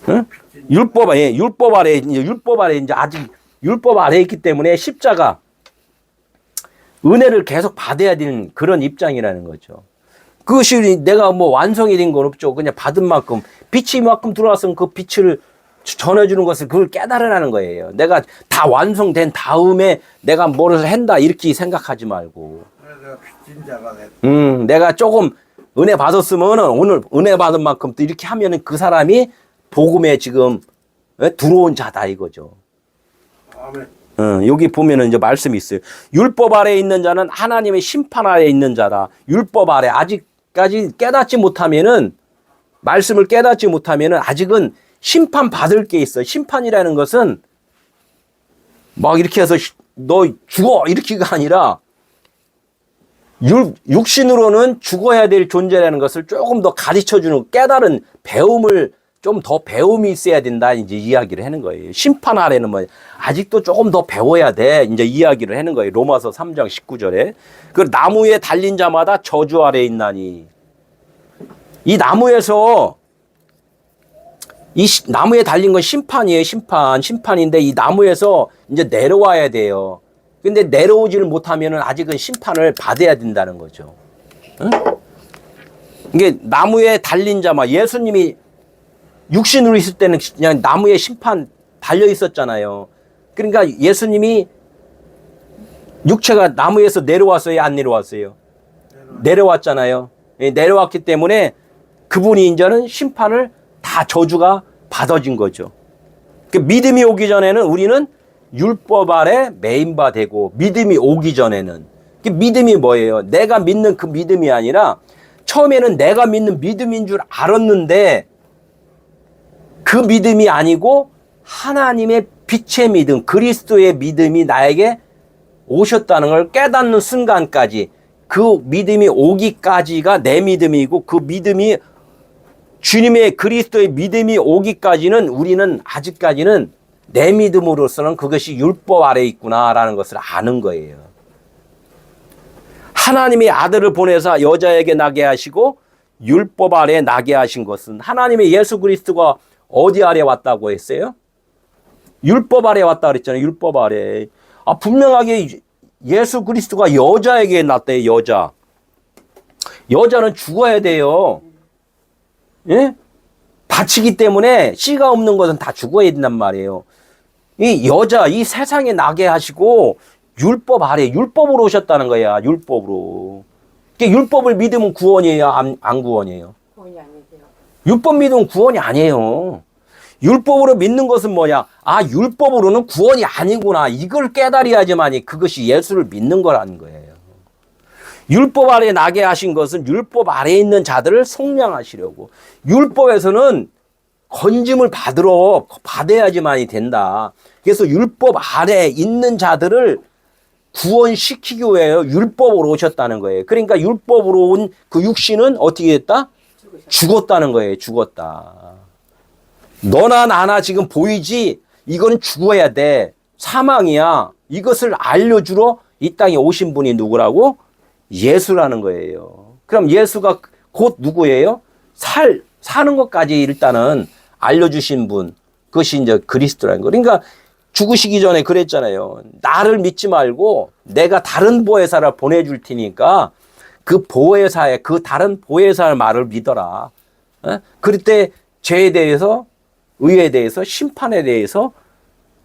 응? 율법 아래 이제 아직 율법 아래에 있기 때문에 십자가 은혜를 계속 받아야 되는 그런 입장이라는 거죠. 그것이 내가 완성이 된 건 없죠. 그냥 받은 만큼 빛이 이만큼 들어왔으면 그 빛을 전해주는 것을 그걸 깨달으라는 거예요. 내가 다 완성된 다음에 내가 뭐를 한다 이렇게 생각하지 말고. 내가 빚진 자가 됐다. 내가 조금 은혜 받았으면은 오늘 은혜 받은 만큼 또 이렇게 하면은 그 사람이 복음에 지금 들어온 자다 이거죠. 아멘. 여기 보면은 이제 말씀이 있어요. 율법 아래에 있는 자는 하나님의 심판 아래에 있는 자다. 율법 아래 아직까지 깨닫지 못하면은 말씀을 깨닫지 못하면은 아직은 심판 받을 게 있어. 심판이라는 것은 막 이렇게 해서 너 죽어 이렇게가 아니라 육신으로는 죽어야 될 존재라는 것을 조금 더 가르쳐주는 깨달은 배움을 좀 더 배움이 있어야 된다 이제 이야기를 하는 거예요. 심판 아래는 뭐 아직도 조금 더 배워야 돼 이제 이야기를 하는 거예요. 로마서 3장 19절에 그 나무에 달린 자마다 저주 아래에 있나니 이 나무에서 이 나무에 달린 건 심판이에요. 심판인데 이 나무에서 이제 내려와야 돼요. 근데 내려오지를 못하면은 아직은 심판을 받아야 된다는 거죠. 응? 이게 나무에 달린 자마 예수님이 육신으로 있을 때는 그냥 나무에 심판 달려 있었잖아요. 그러니까 예수님이 육체가 나무에서 내려왔어요, 안 내려왔어요? 내려왔잖아요. 내려왔기 때문에 그분이 이제는 심판을 다 저주가 받아진 거죠. 그 믿음이 오기 전에는 우리는 율법 아래 매인바 되고 믿음이 오기 전에는 그 믿음이 뭐예요? 내가 믿는 그 믿음이 아니라 처음에는 내가 믿는 믿음인 줄 알았는데 그 믿음이 아니고 하나님의 빛의 믿음, 그리스도의 믿음이 나에게 오셨다는 걸 깨닫는 순간까지 그 믿음이 오기까지가 내 믿음이고 그 믿음이 주님의 그리스도의 믿음이 오기까지는 우리는 아직까지는 내 믿음으로서는 그것이 율법 아래에 있구나라는 것을 아는 거예요. 하나님의 아들을 보내사 여자에게 나게 하시고 율법 아래에 나게 하신 것은 하나님의 예수 그리스도가 어디 아래 왔다고 했어요? 율법 아래 왔다 그랬잖아요. 율법 아래. 분명하게 예수 그리스도가 여자에게 났대요. 여자. 여자는 죽어야 돼요. 예? 다치기 때문에 씨가 없는 것은 다 죽어야 된단 말이에요. 이 여자, 이 세상에 나게 하시고 율법 아래, 율법으로 오셨다는 거야. 율법으로. 율법을 믿으면 구원이에요? 안 구원이에요? 구원이 아니세요. 율법 믿으면 구원이 아니에요. 율법으로 믿는 것은 뭐냐? 율법으로는 구원이 아니구나. 이걸 깨달아야지만이 그것이 예수를 믿는 거라는 거예요. 율법 아래 나게 하신 것은 율법 아래에 있는 자들을 속량하시려고. 율법에서는 건짐을 받아야지만이 된다. 그래서 율법 아래에 있는 자들을 구원시키기 위해 율법으로 오셨다는 거예요. 그러니까 율법으로 온 그 육신은 어떻게 됐다? 죽었다는 거예요. 죽었다. 너나 나나 지금 보이지? 이건 죽어야 돼. 사망이야. 이것을 알려주러 이 땅에 오신 분이 누구라고? 예수라는 거예요. 그럼 예수가 곧 누구예요? 사는 것까지 일단은 알려주신 분. 그것이 이제 그리스도라는 거. 그러니까 죽으시기 전에 그랬잖아요. 나를 믿지 말고 내가 다른 보혜사를 보내줄 테니까 그 보혜사의 그 다른 보혜사의 말을 믿어라. 그럴 때 죄에 대해서 의에 대해서 심판에 대해서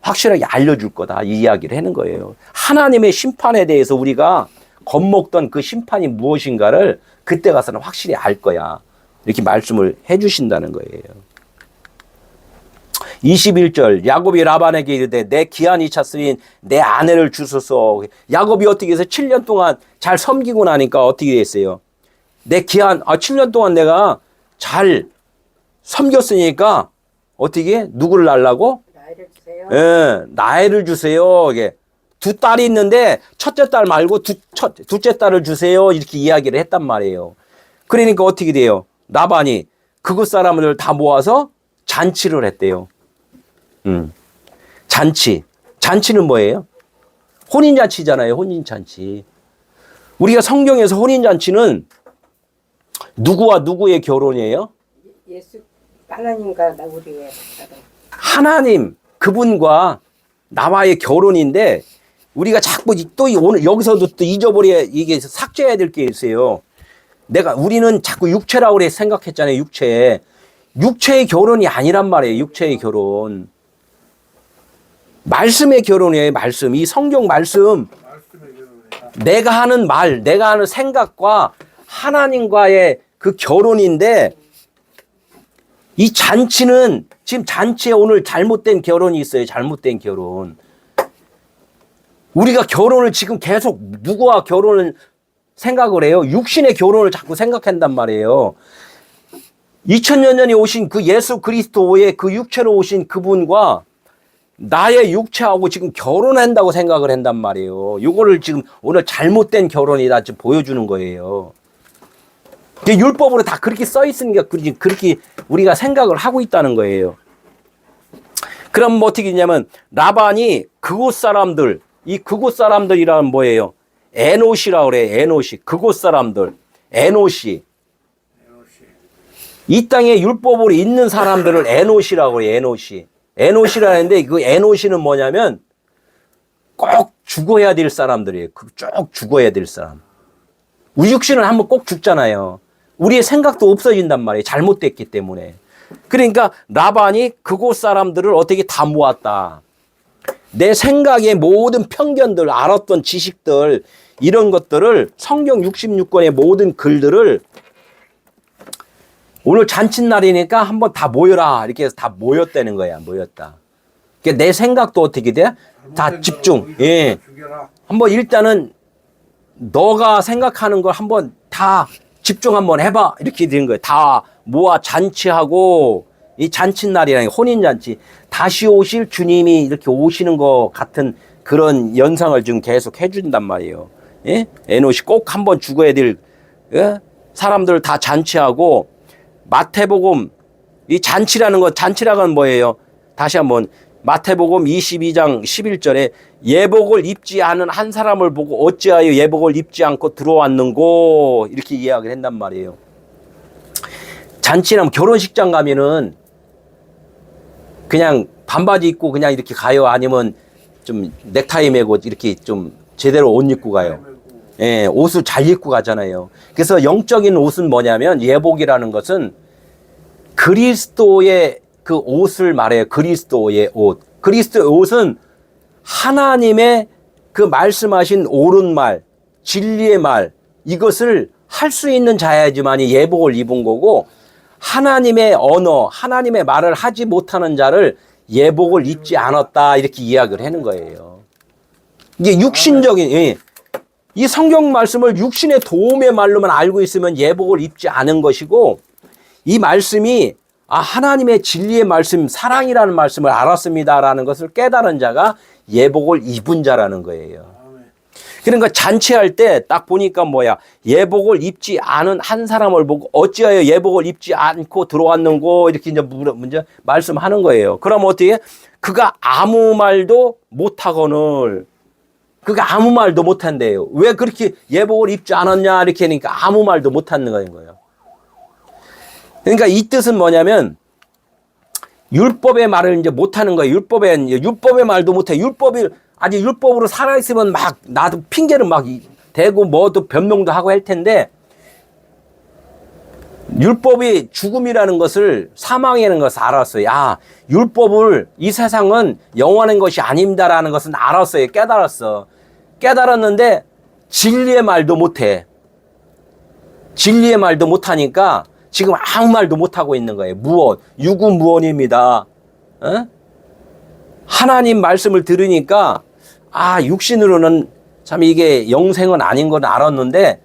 확실하게 알려줄 거다. 이 이야기를 하는 거예요. 하나님의 심판에 대해서 우리가 겁먹던 그 심판이 무엇인가를 그때 가서는 확실히 알 거야. 이렇게 말씀을 해 주신다는 거예요. 21절 야곱이 라반에게 이르되 내 기한이 찼으니 내 아내를 주소서. 야곱이 어떻게 해서 7년 동안 잘 섬기고 나니까 어떻게 됐어요? 내 기한 7년 동안 내가 잘 섬겼으니까 어떻게 누구를 낳으려고? 나이를 주세요. 예, 나이를 주세요. 이게 두 딸이 있는데 첫째 딸 말고 둘째 딸을 주세요. 이렇게 이야기를 했단 말이에요. 그러니까 어떻게 돼요? 라반이 그곳 사람들 다 모아서 잔치를 했대요. 잔치는 뭐예요? 혼인잔치잖아요. 혼인잔치. 우리가 성경에서 혼인잔치는 누구와 누구의 결혼이에요? 예수 하나님과 우리의 하나님 그분과 나와의 결혼인데 우리가 자꾸 또 오늘 여기서도 또 잊어버려 이게 삭제해야 될 게 있어요. 우리는 자꾸 육체라고 그래 생각했잖아요. 육체의 결혼이 아니란 말이에요. 육체의 결혼. 말씀의 결혼이에요. 말씀. 이 성경 말씀. 내가 하는 말, 내가 하는 생각과 하나님과의 그 결혼인데 이 잔치는 지금 잔치에 오늘 잘못된 결혼이 있어요. 잘못된 결혼. 우리가 결혼을 지금 계속 누구와 결혼을 생각을 해요? 육신의 결혼을 자꾸 생각한단 말이에요. 2000년 전에 오신 그 예수 그리스도의 그 육체로 오신 그분과 나의 육체하고 지금 결혼한다고 생각을 한단 말이에요. 이거를 지금 오늘 잘못된 결혼이다 지금 보여주는 거예요. 율법으로 다 그렇게 써 있으니까 그렇게 우리가 생각을 하고 있다는 거예요. 그럼 뭐 어떻게 되냐면 라반이 그곳 사람들, 이 그곳 사람들이라는 뭐예요? 에노시라고 그래. 에노시. 그곳 사람들. 에노시. 이 땅에 율법으로 있는 사람들을 에노시라고 그래. 에노시. 에노시라는데 그 에노시는 뭐냐면 꼭 죽어야 될 사람들이에요. 쭉 죽어야 될 사람. 우리 육신은 한번 꼭 죽잖아요. 우리의 생각도 없어진단 말이에요. 잘못됐기 때문에. 그러니까 라반이 그곳 사람들을 어떻게 다 모았다. 내 생각의 모든 편견들, 알았던 지식들, 이런 것들을 성경 66권의 모든 글들을 오늘 잔칫날이니까 한번 다 모여라. 이렇게 해서 다 모였다는 거야. 모였다. 그러니까 내 생각도 어떻게 돼? 다 집중. 예. 한번 일단은 너가 생각하는 걸 한번 다 집중 한번 해봐. 이렇게 되는 거예요. 다 모아 잔치하고 이 잔칫날이라는 혼인잔치. 다시 오실 주님이 이렇게 오시는 것 같은 그런 연상을 지금 계속 해준단 말이에요. 예? 에노시 꼭 한번 죽어야 될 사람들 다 잔치하고 마태복음 이 잔치라는 것 잔치라는 건 뭐예요? 다시 한번 마태복음 22장 11절에 예복을 입지 않은 한 사람을 보고 어찌하여 예복을 입지 않고 들어왔는고 이렇게 이야기를 한단 말이에요. 잔치라면 결혼식장 가면은 그냥 반바지 입고 그냥 이렇게 가요? 아니면 좀 넥타이 매고 이렇게 좀 제대로 옷 입고 가요? 예, 옷을 잘 입고 가잖아요. 그래서 영적인 옷은 뭐냐면 예복이라는 것은 그리스도의 그 옷을 말해요. 그리스도의 옷. 그리스도의 옷은 하나님의 그 말씀하신 옳은 말, 진리의 말, 이것을 할 수 있는 자야지만이 예복을 입은 거고, 하나님의 언어, 하나님의 말을 하지 못하는 자를 예복을 입지 않았다. 이렇게 이야기를 하는 거예요. 이게 육신적인, 예. 이 성경 말씀을 육신의 도움의 말로만 알고 있으면 예복을 입지 않은 것이고, 이 말씀이 하나님의 진리의 말씀, 사랑이라는 말씀을 알았습니다라는 것을 깨달은 자가 예복을 입은 자라는 거예요. 그러니까 잔치할 때 딱 보니까 뭐야, 예복을 입지 않은 한 사람을 보고 어찌하여 예복을 입지 않고 들어왔는고 이렇게 이제 말씀하는 거예요. 그럼 어떻게? 그가 아무 말도 못하거늘. 그가 아무 말도 못한대요. 왜 그렇게 예복을 입지 않았냐 이렇게 하니까 아무 말도 못하는 거예요. 그러니까 이 뜻은 뭐냐면 율법의 말을 이제 못하는 거예요. 율법의 말도 못해. 율법이 아직 율법으로 살아있으면 막 나도 핑계를 막 대고 뭐도 변명도 하고 할 텐데, 율법이 죽음이라는 것을, 사망이라는 것을 알았어요. 율법을, 이 세상은 영원한 것이 아닙니다라는 것은 알았어요. 깨달았어. 깨달았는데 진리의 말도 못해. 진리의 말도 못하니까 지금 아무 말도 못하고 있는 거예요. 무엇? 유구무원입니다. 하나님 말씀을 들으니까 육신으로는 참 이게 영생은 아닌 건 알았는데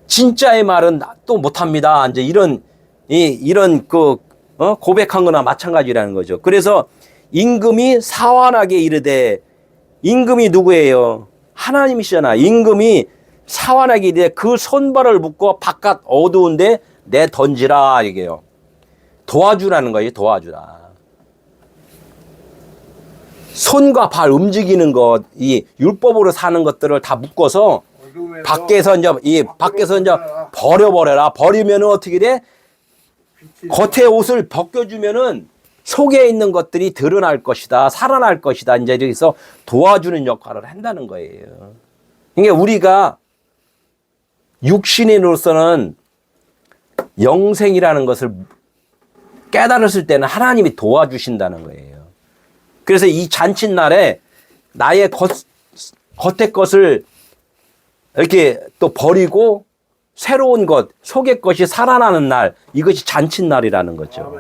진짜의 말은 또 못합니다. 이제 이런 고백한 거나 마찬가지라는 거죠. 그래서 임금이 사환하게 이르되, 임금이 누구예요? 하나님이시잖아. 임금이 사환하게 이르되 그 손발을 묶어 바깥 어두운데 내 던지라, 이게요. 도와주라는 거예요. 도와주라. 손과 발 움직이는 것, 이 율법으로 사는 것들을 다 묶어서 밖에서 이제 버려버려라. 버리면은 어떻게 돼? 겉에 옷을 벗겨주면은 속에 있는 것들이 드러날 것이다. 살아날 것이다. 이제 여기서 도와주는 역할을 한다는 거예요. 그러니까 우리가 육신인으로서는 영생이라는 것을 깨달았을 때는 하나님이 도와주신다는 거예요. 그래서 이 잔칫날에 나의 겉의 것을 이렇게 또 버리고 새로운 것, 속의 것이 살아나는 날, 이것이 잔칫날이라는 거죠.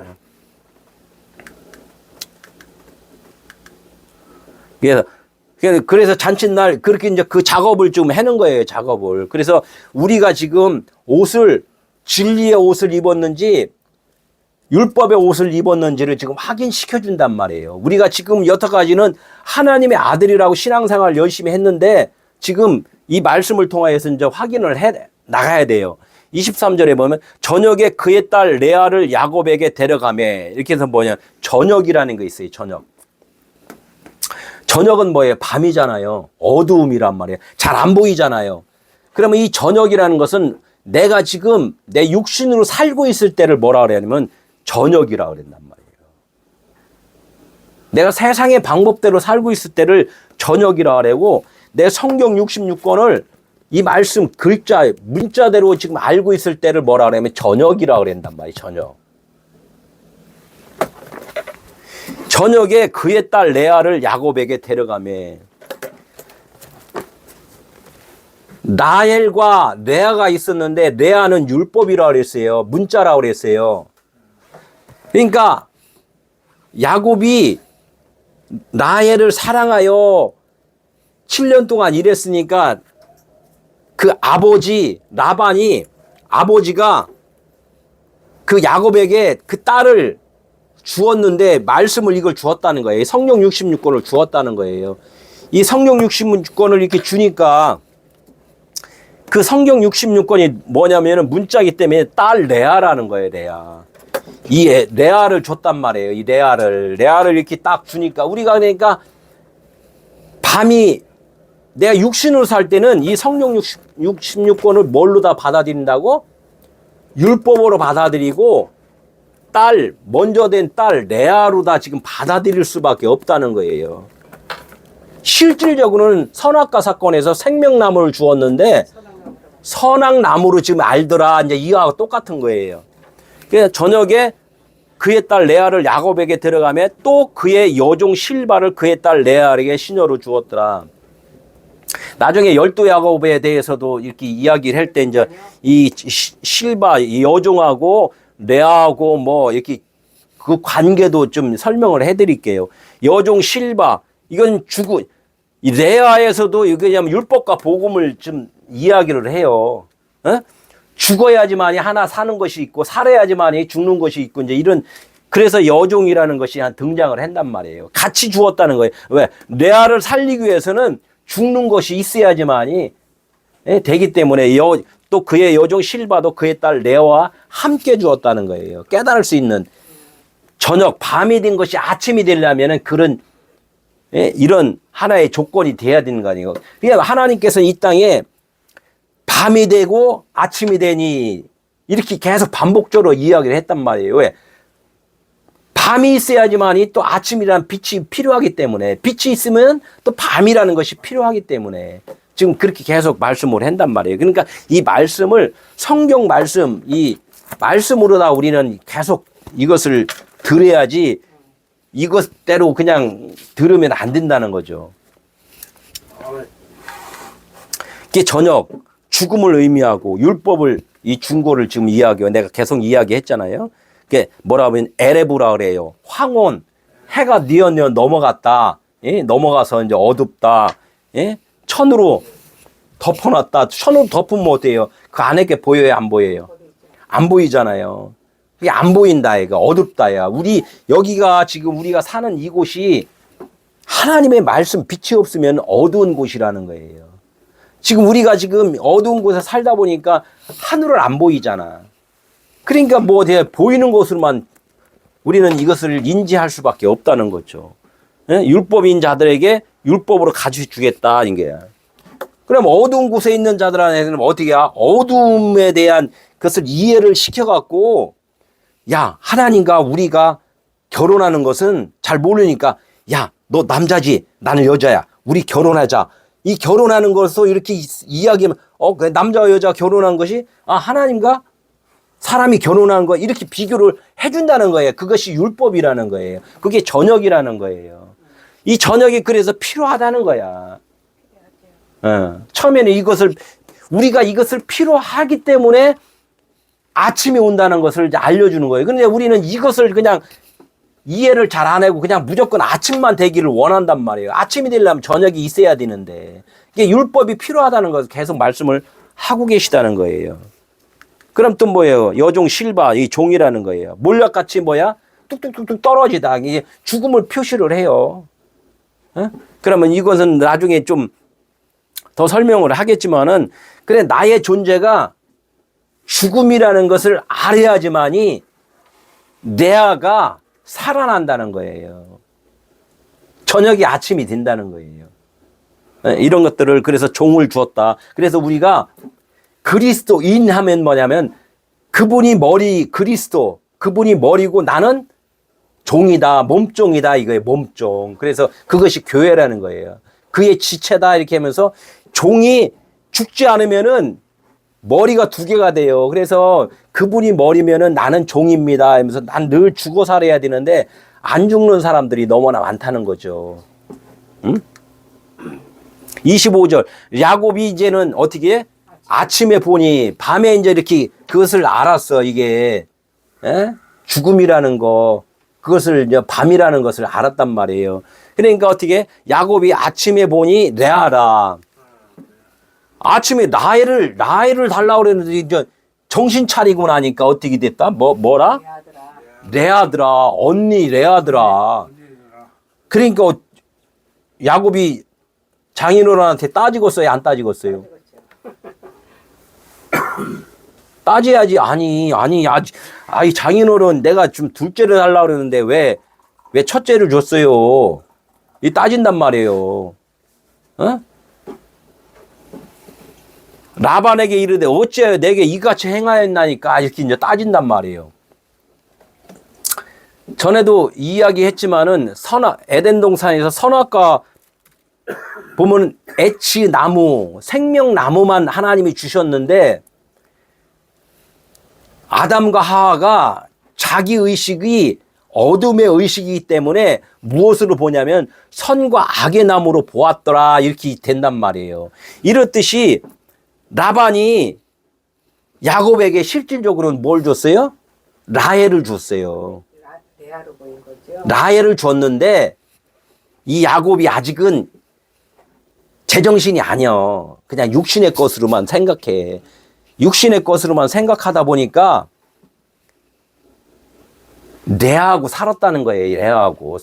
그래서 잔칫날, 그렇게 이제 그 작업을 좀 해놓은 거예요, 작업을. 그래서 우리가 지금 옷을, 진리의 옷을 입었는지, 율법의 옷을 입었는지를 지금 확인시켜 준단 말이에요. 우리가 지금 여태까지는 하나님의 아들이라고 신앙생활을 열심히 했는데, 지금 이 말씀을 통하여서 이제 확인을 해 나가야 돼요. 23절에 보면 저녁에 그의 딸 레아를 야곱에게 데려가매, 이렇게 해서 뭐냐, 저녁이라는 게 있어요. 저녁은 뭐예요? 밤이잖아요. 어두움이란 말이에요. 잘 안 보이잖아요. 그러면 이 저녁이라는 것은 내가 지금 내 육신으로 살고 있을 때를 뭐라 그러냐면 저녁이라 그랬단 말이에요. 내가 세상의 방법대로 살고 있을 때를 저녁이라 그러고, 내 성경 66권을 이 말씀 글자, 문자대로 지금 알고 있을 때를 뭐라 그러냐면 저녁이라 그랬단 말이에요. 저녁에 그의 딸 레아를 야곱에게 데려가매. 라헬과 레아가 있었는데 레아는 율법이라 그랬어요. 문자라 그랬어요. 그러니까 야곱이 라헬을 사랑하여 7년 동안 일했으니까 그 아버지 라반이, 아버지가 그 야곱에게 그 딸을 주었는데 말씀을 이걸 주었다는 거예요. 성경 66권을 주었다는 거예요. 이 성경 66권을 이렇게 주니까 그 성경 66권이 뭐냐면은 문자이기 때문에 딸 레아라는 거예요. 이 레아를 줬단 말이에요. 이 레아를 이렇게 딱 주니까 우리가, 그러니까 밤이, 내가 육신으로 살 때는 이 성경 66권을 뭘로 다 받아들인다고? 율법으로 받아들이고, 먼저 된 딸 레아로 다 지금 받아들일 수밖에 없다는 거예요. 실질적으로는 선악과 사건에서 생명나무를 주었는데 선악나무로 지금 알더라, 이제 이거하고 똑같은 거예요. 그래서 저녁에 그의 딸 레아를 야곱에게 데려가며 또 그의 여종 실바를 그의 딸 레아에게 시녀로 주었더라. 나중에 12야곱에 대해서도 이렇게 이야기를 할 때 이제 이 실바, 이 여종하고 레아하고 뭐 이렇게 그 관계도 좀 설명을 해드릴게요. 여종 실바, 이건 이 레아에서도 이게 율법과 복음을 좀 이야기를 해요. 죽어야지만이 하나 사는 것이 있고 살아야지만이 죽는 것이 있고 이제 이런, 그래서 여종이라는 것이 등장을 한단 말이에요. 같이 죽었다는 거예요. 왜? 레아를 살리기 위해서는 죽는 것이 있어야지만이 되기 때문에 또 그의 여종 실바도 그의 딸 레아와 함께 주었다는 거예요. 깨달을 수 있는, 저녁 밤이 된 것이 아침이 되려면은 그런 이런 하나의 조건이 돼야 되는 거 아니에요. 그러니까 하나님께서 이 땅에 밤이 되고 아침이 되니 이렇게 계속 반복적으로 이야기를 했단 말이에요. 왜? 밤이 있어야지만이 또 아침이라는 빛이 필요하기 때문에, 빛이 있으면 또 밤이라는 것이 필요하기 때문에 지금 그렇게 계속 말씀을 한단 말이에요. 그러니까 이 말씀을, 성경 말씀, 이 말씀으로 다 우리는 계속 이것을 들어야지 이것대로 그냥 들으면 안 된다는 거죠. 이게 저녁, 죽음을 의미하고 율법을, 이 중고를 지금 이야기해요. 내가 계속 이야기했잖아요. 그게 뭐라 하면 에레브라 그래요. 황혼, 해가 뉘어뉘어 넘어갔다. 넘어가서 이제 어둡다. 천으로 덮어놨다. 천으로 덮으면 어때요? 그 안에 게 보여요, 안 보여요? 안 보이잖아요. 그게 안 보인다, 이거 어둡다야. 여기가 지금 우리가 사는 이곳이 하나님의 말씀 빛이 없으면 어두운 곳이라는 거예요. 지금 우리가 지금 어두운 곳에 살다 보니까 하늘을 안 보이잖아. 그러니까 뭐 보이는 것으로만 우리는 이것을 인지할 수밖에 없다는 거죠. 율법인 자들에게 율법으로 가르쳐 주겠다, 이게. 그럼 어두운 곳에 있는 자들한테는 어떻게 해야? 어두움에 대한 것을 이해를 시켜갖고, 야, 하나님과 우리가 결혼하는 것은 잘 모르니까, 야, 너 남자지, 나는 여자야, 우리 결혼하자. 이 결혼하는 것을 이렇게 이야기하면, 그 남자와 여자가 결혼한 것이, 하나님과 사람이 결혼한 거, 이렇게 비교를 해준다는 거예요. 그것이 율법이라는 거예요. 그게 저녁이라는 거예요. 이 저녁이 그래서 필요하다는 거야. 처음에는 이것을 우리가 이것을 필요하기 때문에 아침이 온다는 것을 이제 알려주는 거예요. 근데 우리는 이것을 그냥 이해를 잘 안 하고 그냥 무조건 아침만 되기를 원한단 말이에요. 아침이 되려면 저녁이 있어야 되는데 이게 율법이 필요하다는 것을 계속 말씀을 하고 계시다는 거예요. 그럼 또 뭐예요? 여종 실바, 이 종이라는 거예요. 몰약같이 뭐야? 뚝뚝뚝뚝 떨어지다. 이게 죽음을 표시를 해요. 어? 그러면 이것은 나중에 좀 더 설명을 하겠지만은, 그래, 나의 존재가 죽음이라는 것을 알아야지만이 내아가 살아난다는 거예요. 저녁이 아침이 된다는 거예요. 이런 것들을 그래서 종을 주었다. 그래서 우리가 그리스도인 하면 뭐냐면 그분이 머리 그리스도, 그분이 머리고 나는 종이다, 몸종이다 이거예요. 몸종. 그래서 그것이 교회라는 거예요. 그의 지체다 이렇게 하면서 종이 죽지 않으면은 머리가 두 개가 돼요. 그래서 그분이 머리면은 나는 종입니다 하면서 난 늘 죽어 살아야 되는데 안 죽는 사람들이 너무나 많다는 거죠. 응? 25절 야곱이 이제는 어떻게 해? 아침에 보니 밤에 이제 이렇게 그것을 알았어. 이게 에? 죽음이라는 거 그것을 이제 밤이라는 것을 알았단 말이에요. 그러니까 어떻게 해? 야곱이 아침에 보니 레아라. 아침에 라헬을 달라고 그랬는데 이제 정신 차리고 나니까 어떻게 됐다? 뭐라? 레아드라. 언니 레아드라. 그러니까 야곱이 장인어른한테 따지겠어요? 안 따지겠어요? 따져야지. 아니 장인어른 내가 좀 둘째를 하려고 그랬는데 왜 첫째를 줬어요? 이 따진단 말이에요. 어? 라반에게 이르되 어찌하여 내게 이같이 행하였나니까 이렇게 이제 따진단 말이에요. 전에도 이야기했지만은 에덴 동산에서 선악과 보면 애치 나무, 생명나무만 하나님이 주셨는데 아담과 하와가 자기 의식이 어둠의 의식이기 때문에 무엇으로 보냐면 선과 악의 나무로 보았더라 이렇게 된단 말이에요. 이렇듯이 라반이 야곱에게 실질적으로는 뭘 줬어요? 라헬을 줬어요. 레아로 보인 거죠. 라헬을 줬는데 이 야곱이 아직은 제정신이 아니야. 그냥 육신의 것으로만 생각해. 육신의 것으로만 생각하다 보니까 레아하고 살았다는 거예요. 레아하고.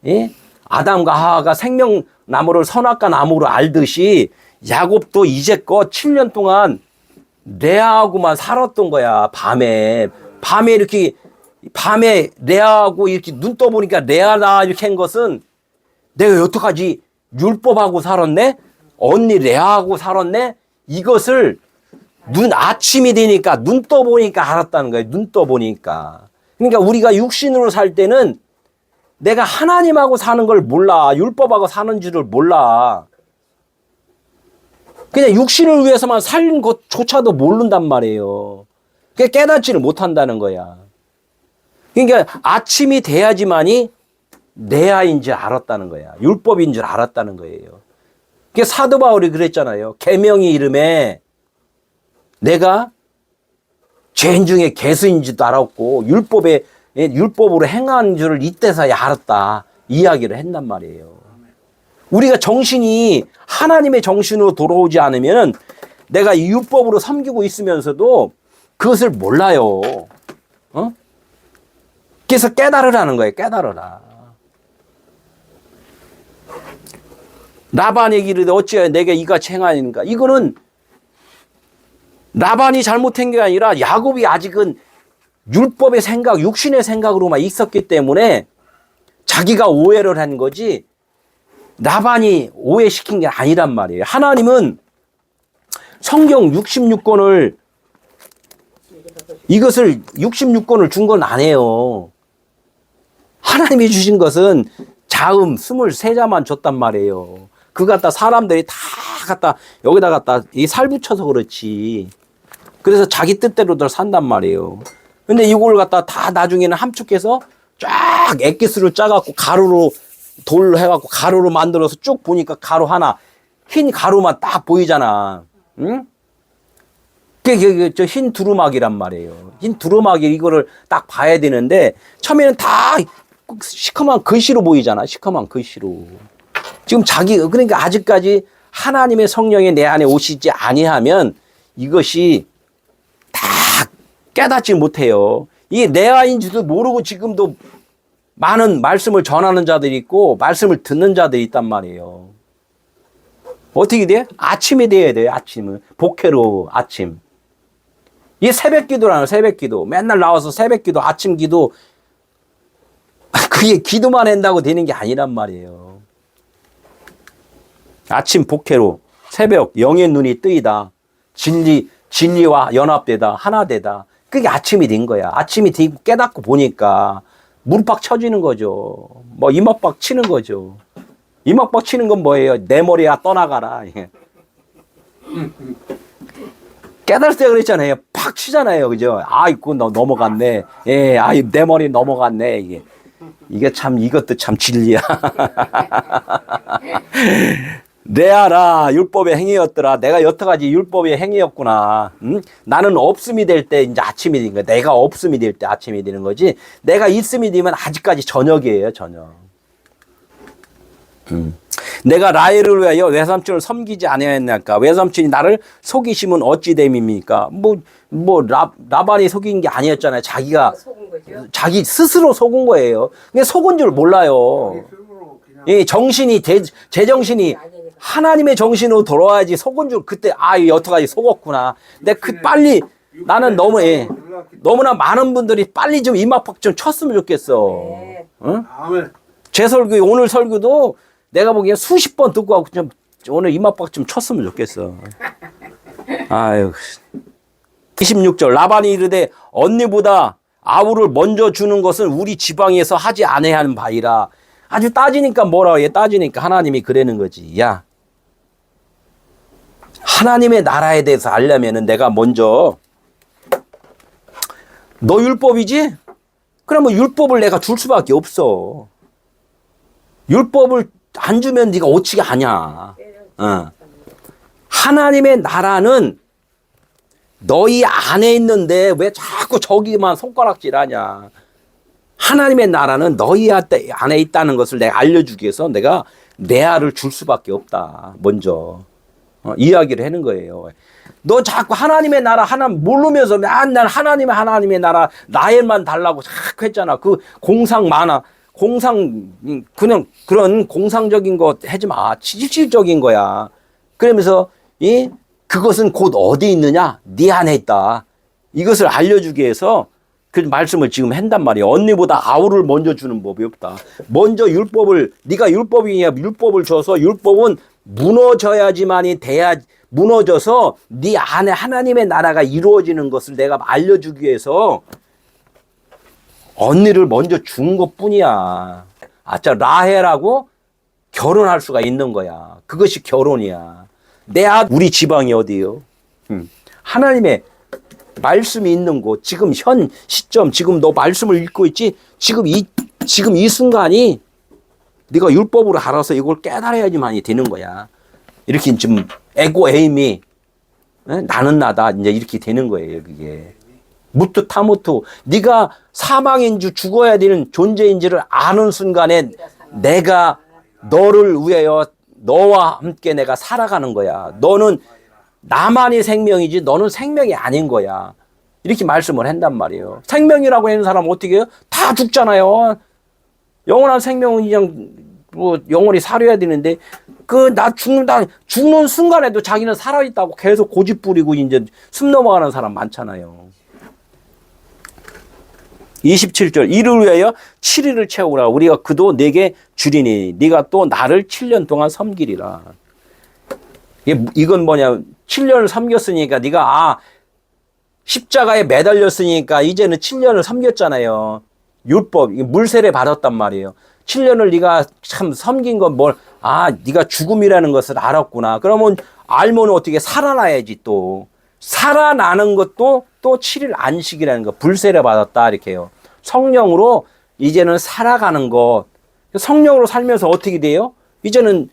예? 아담과 하와가 생명나무를 선악과 나무로 알듯이 야곱도 이제껏 7년 동안 레아하고만 살았던 거야. 밤에 이렇게 밤에 레아하고 이렇게 눈 떠보니까 레아다 이렇게 한 것은 내가 여태까지 율법하고 살았네? 언니 레아하고 살았네? 이것을 아침이 되니까 눈 떠보니까 알았다는 거예요. 눈 떠보니까. 그러니까 우리가 육신으로 살 때는 내가 하나님하고 사는 걸 몰라. 율법하고 사는 줄을 몰라. 그냥 육신을 위해서만 살 것조차도 모른단 말이에요. 그게 깨닫지를 못한다는 거야. 그러니까 아침이 돼야지만이 레아인 줄 알았다는 거야. 율법인 줄 알았다는 거예요. 그게 사도 바울이 그랬잖아요. 계명의 이름에 내가 죄인 중에 개수인 줄도 알았고 율법으로 행한 줄을 이때서야 알았다. 이야기를 했단 말이에요. 우리가 정신이 하나님의 정신으로 돌아오지 않으면 내가 율법으로 섬기고 있으면서도 그것을 몰라요. 어? 그래서 깨달으라는 거예요. 깨달으라. 라반에게 이르되 어찌하여 내게 이같이 행하니까. 이거는 라반이 잘못한 게 아니라 야곱이 아직은 율법의 생각, 육신의 생각으로만 있었기 때문에 자기가 오해를 한 거지 라반이 오해시킨 게 아니란 말이에요. 하나님은 성경 66권을 이것을 66권을 준 건 아니에요. 하나님이 주신 것은 자음 23자만 줬단 말이에요. 그거 갖다 사람들이 다 갖다 여기다 갖다 이 살 붙여서 그렇지. 그래서 자기 뜻대로들 산단 말이에요. 근데 이걸 갖다 다 나중에는 함축해서 쫙 엑기스를 짜갖고 가루로 돌 해갖고 가루로 만들어서 쭉 보니까 가루 하나 흰 가루만 딱 보이잖아. 응? 그게 저 흰 두루마기란 말이에요. 흰 두루마기 이거를 딱 봐야 되는데 처음에는 다 시커먼 글씨로 보이잖아. 시커먼 글씨로. 지금 그러니까 아직까지 하나님의 성령이 내 안에 오시지 아니하면 이것이 다 깨닫지 못해요. 이게 내 아인지도 모르고 지금도 많은 말씀을 전하는 자들이 있고 말씀을 듣는 자들이 있단 말이에요. 어떻게 돼? 아침이 돼야 돼요. 아침은. 복회로 아침. 이게 새벽 기도라는 새벽 기도. 맨날 나와서 새벽 기도, 아침 기도. 그게 기도만 한다고 되는 게 아니란 말이에요. 아침 복회로 새벽 영의 눈이 뜨이다. 진리와 연합되다. 하나 되다. 그게 아침이 된 거야. 아침이 되고 깨닫고 보니까 무릎팍 쳐지는 거죠. 뭐 이목박 치는 거죠. 이목박 치는 건 뭐예요? 내 머리야 떠나가라. 깨달을 때 그랬잖아요. 팍 치잖아요. 그죠? 아이고, 너 넘어갔네. 예, 아이, 내 머리 넘어갔네. 이게 참, 이것도 참 진리야. 내 알아. 율법의 행위였더라. 내가 여태까지 율법의 행위였구나. 응? 나는 없음이 될 때 이제 아침이 되는 거야. 내가 없음이 될 때 아침이 되는 거지. 내가 있음이 되면 아직까지 저녁이에요, 저녁. 내가 라헬을 위하여 외삼촌을 섬기지 아니하였나까? 외삼촌이 나를 속이시면 어찌 됨입니까? 라반이 속인 게 아니었잖아요. 자기가 속은 거죠. 자기 스스로 속은 거예요. 근데 속은 줄 몰라요. 이 정신이 제정신이 하나님의 정신으로 돌아와야지 속은 줄 그때 여태까지 속었구나. 근데 빨리 나는 너무나 많은 분들이 빨리 좀 이막박 좀 쳤으면 좋겠어. 네. 응? 아멘. 제 설교 오늘 설교도 내가 보기엔 수십 번 듣고 하고 좀 오늘 이막박 좀 쳤으면 좋겠어. 아유. 26절 라반이 이르되 언니보다 아우를 먼저 주는 것은 우리 지방에서 하지 아니하는 바이라. 아주 따지니까 뭐라 해? 따지니까 하나님이 그러는 거지. 야, 하나님의 나라에 대해서 알려면은 내가 먼저 너 율법이지? 그러면 율법을 내가 줄 수밖에 없어. 율법을 안 주면 네가 어찌게 하냐. 하나님의 나라는 너희 안에 있는데 왜 자꾸 저기만 손가락질하냐. 하나님의 나라는 너희 안에 있다는 것을 내가 알려주기 위해서 내가 내 알을 줄 수밖에 없다. 먼저 이야기를 하는 거예요. 너 자꾸 하나님의 나라 하나 모르면서 맨날 하나님의 나라 라헬만 달라고 자꾸 했잖아. 그 공상 많아. 그냥 그런 공상적인 거 하지 마. 실질적인 거야. 그러면서 그것은 곧 어디 있느냐? 네 안에 있다. 이것을 알려주기 위해서 그 말씀을 지금 한단 말이에요. 언니보다 아우를 먼저 주는 법이 없다. 먼저 네가 율법이냐? 율법을 줘서 율법은 무너져야지만이 무너져서 네 안에 하나님의 나라가 이루어지는 것을 내가 알려주기 위해서 언니를 먼저 준 것뿐이야. 라헬하고 결혼할 수가 있는 거야. 그것이 결혼이야. 우리 지방이 어디요? 하나님의 말씀이 있는 곳, 지금 현 시점, 지금 너 말씀을 읽고 있지? 지금 이 순간이 네가 율법으로 알아서 이걸 깨달아야지만이 되는 거야. 이렇게 좀 에임이 나는 나다 이제 이렇게 되는 거예요. 그게 무트 타무트 네가 사망인 줄 죽어야 되는 존재인지를 아는 순간에 내가 너를 위하여 너와 함께 내가 살아가는 거야. 너는 나만이 생명이지 너는 생명이 아닌 거야. 이렇게 말씀을 한단 말이에요. 생명이라고 하는 사람은 어떻게 해요? 다 죽잖아요. 영원한 생명은 그냥 영원히 살아야 되는데 죽는 순간에도 자기는 살아있다고 계속 고집 부리고 이제 숨 넘어가는 사람 많잖아요. 27절 이를 위하여 7일을 채우라. 우리가 그도 내게 주리니 네가 또 나를 7년 동안 섬기리라. 이건 뭐냐? 7년을 섬겼으니까 네가 십자가에 매달렸으니까 이제는 7년을 섬겼잖아요. 율법 물세례 받았단 말이에요. 7년을 네가 참 섬긴 건 네가 죽음이라는 것을 알았구나. 그러면 알면 어떻게 살아나야지 또. 살아나는 것도 또 7일 안식이라는 거. 불세례 받았다 이렇게요. 성령으로 이제는 살아가는 것. 성령으로 살면서 어떻게 돼요? 이제는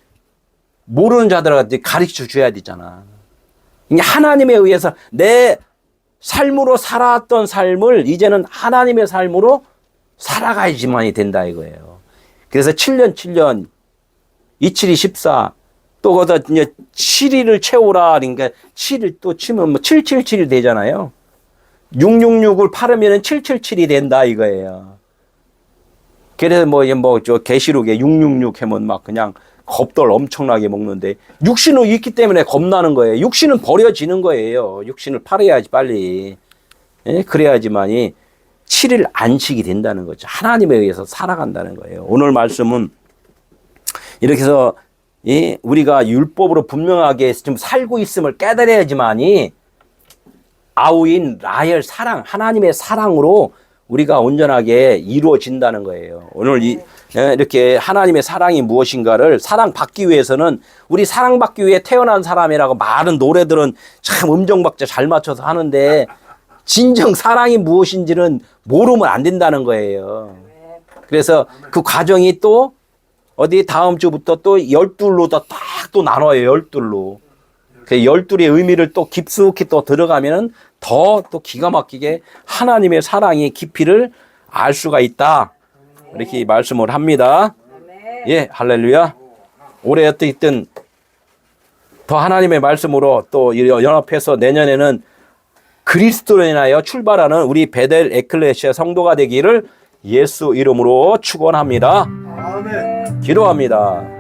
모르는 자들한테 가르쳐 줘야 되잖아. 이게 하나님에 의해서 내 삶으로 살았던 삶을 이제는 하나님의 삶으로 살아가야지만이 된다 이거예요. 그래서 7년 7년 27이 14 또 거기다 이제 7일을 채우라 그러니까 7일 또 치면 뭐 777이 되잖아요. 666을 팔으면은 777이 된다 이거예요. 그래서 저 계시록에 666 하면 막 그냥 겁들 엄청나게 먹는데 육신은 있기 때문에 겁나는 거예요. 육신은 버려지는 거예요. 육신을 팔아야지 빨리. 예? 그래야지만이 7일 안식이 된다는 거죠. 하나님에 의해서 살아간다는 거예요. 오늘 말씀은 이렇게 해서 우리가 율법으로 분명하게 좀 살고 있음을 깨달아야지만이 아우인 라헬 사랑, 하나님의 사랑으로 우리가 온전하게 이루어진다는 거예요. 오늘 이렇게 하나님의 사랑이 무엇인가를 사랑받기 위해서는 우리 사랑받기 위해 태어난 사람이라고 많은 노래들은 참 음정박자 잘 맞춰서 하는데 진정 사랑이 무엇인지는 모르면 안 된다는 거예요. 그래서 그 과정이 또 어디 다음 주부터 또 12로 딱 또 나눠요. 12로. 그 12의 의미를 또 깊숙이 또 들어가면은 더 또 기가 막히게 하나님의 사랑의 깊이를 알 수가 있다. 이렇게 말씀을 합니다. 예, 할렐루야. 올해 어떻든 더 하나님의 말씀으로 또 연합해서 내년에는 그리스도로 인하여 출발하는 우리 베델 에클레시아 성도가 되기를 예수 이름으로 축원합니다. 아멘. 기도합니다.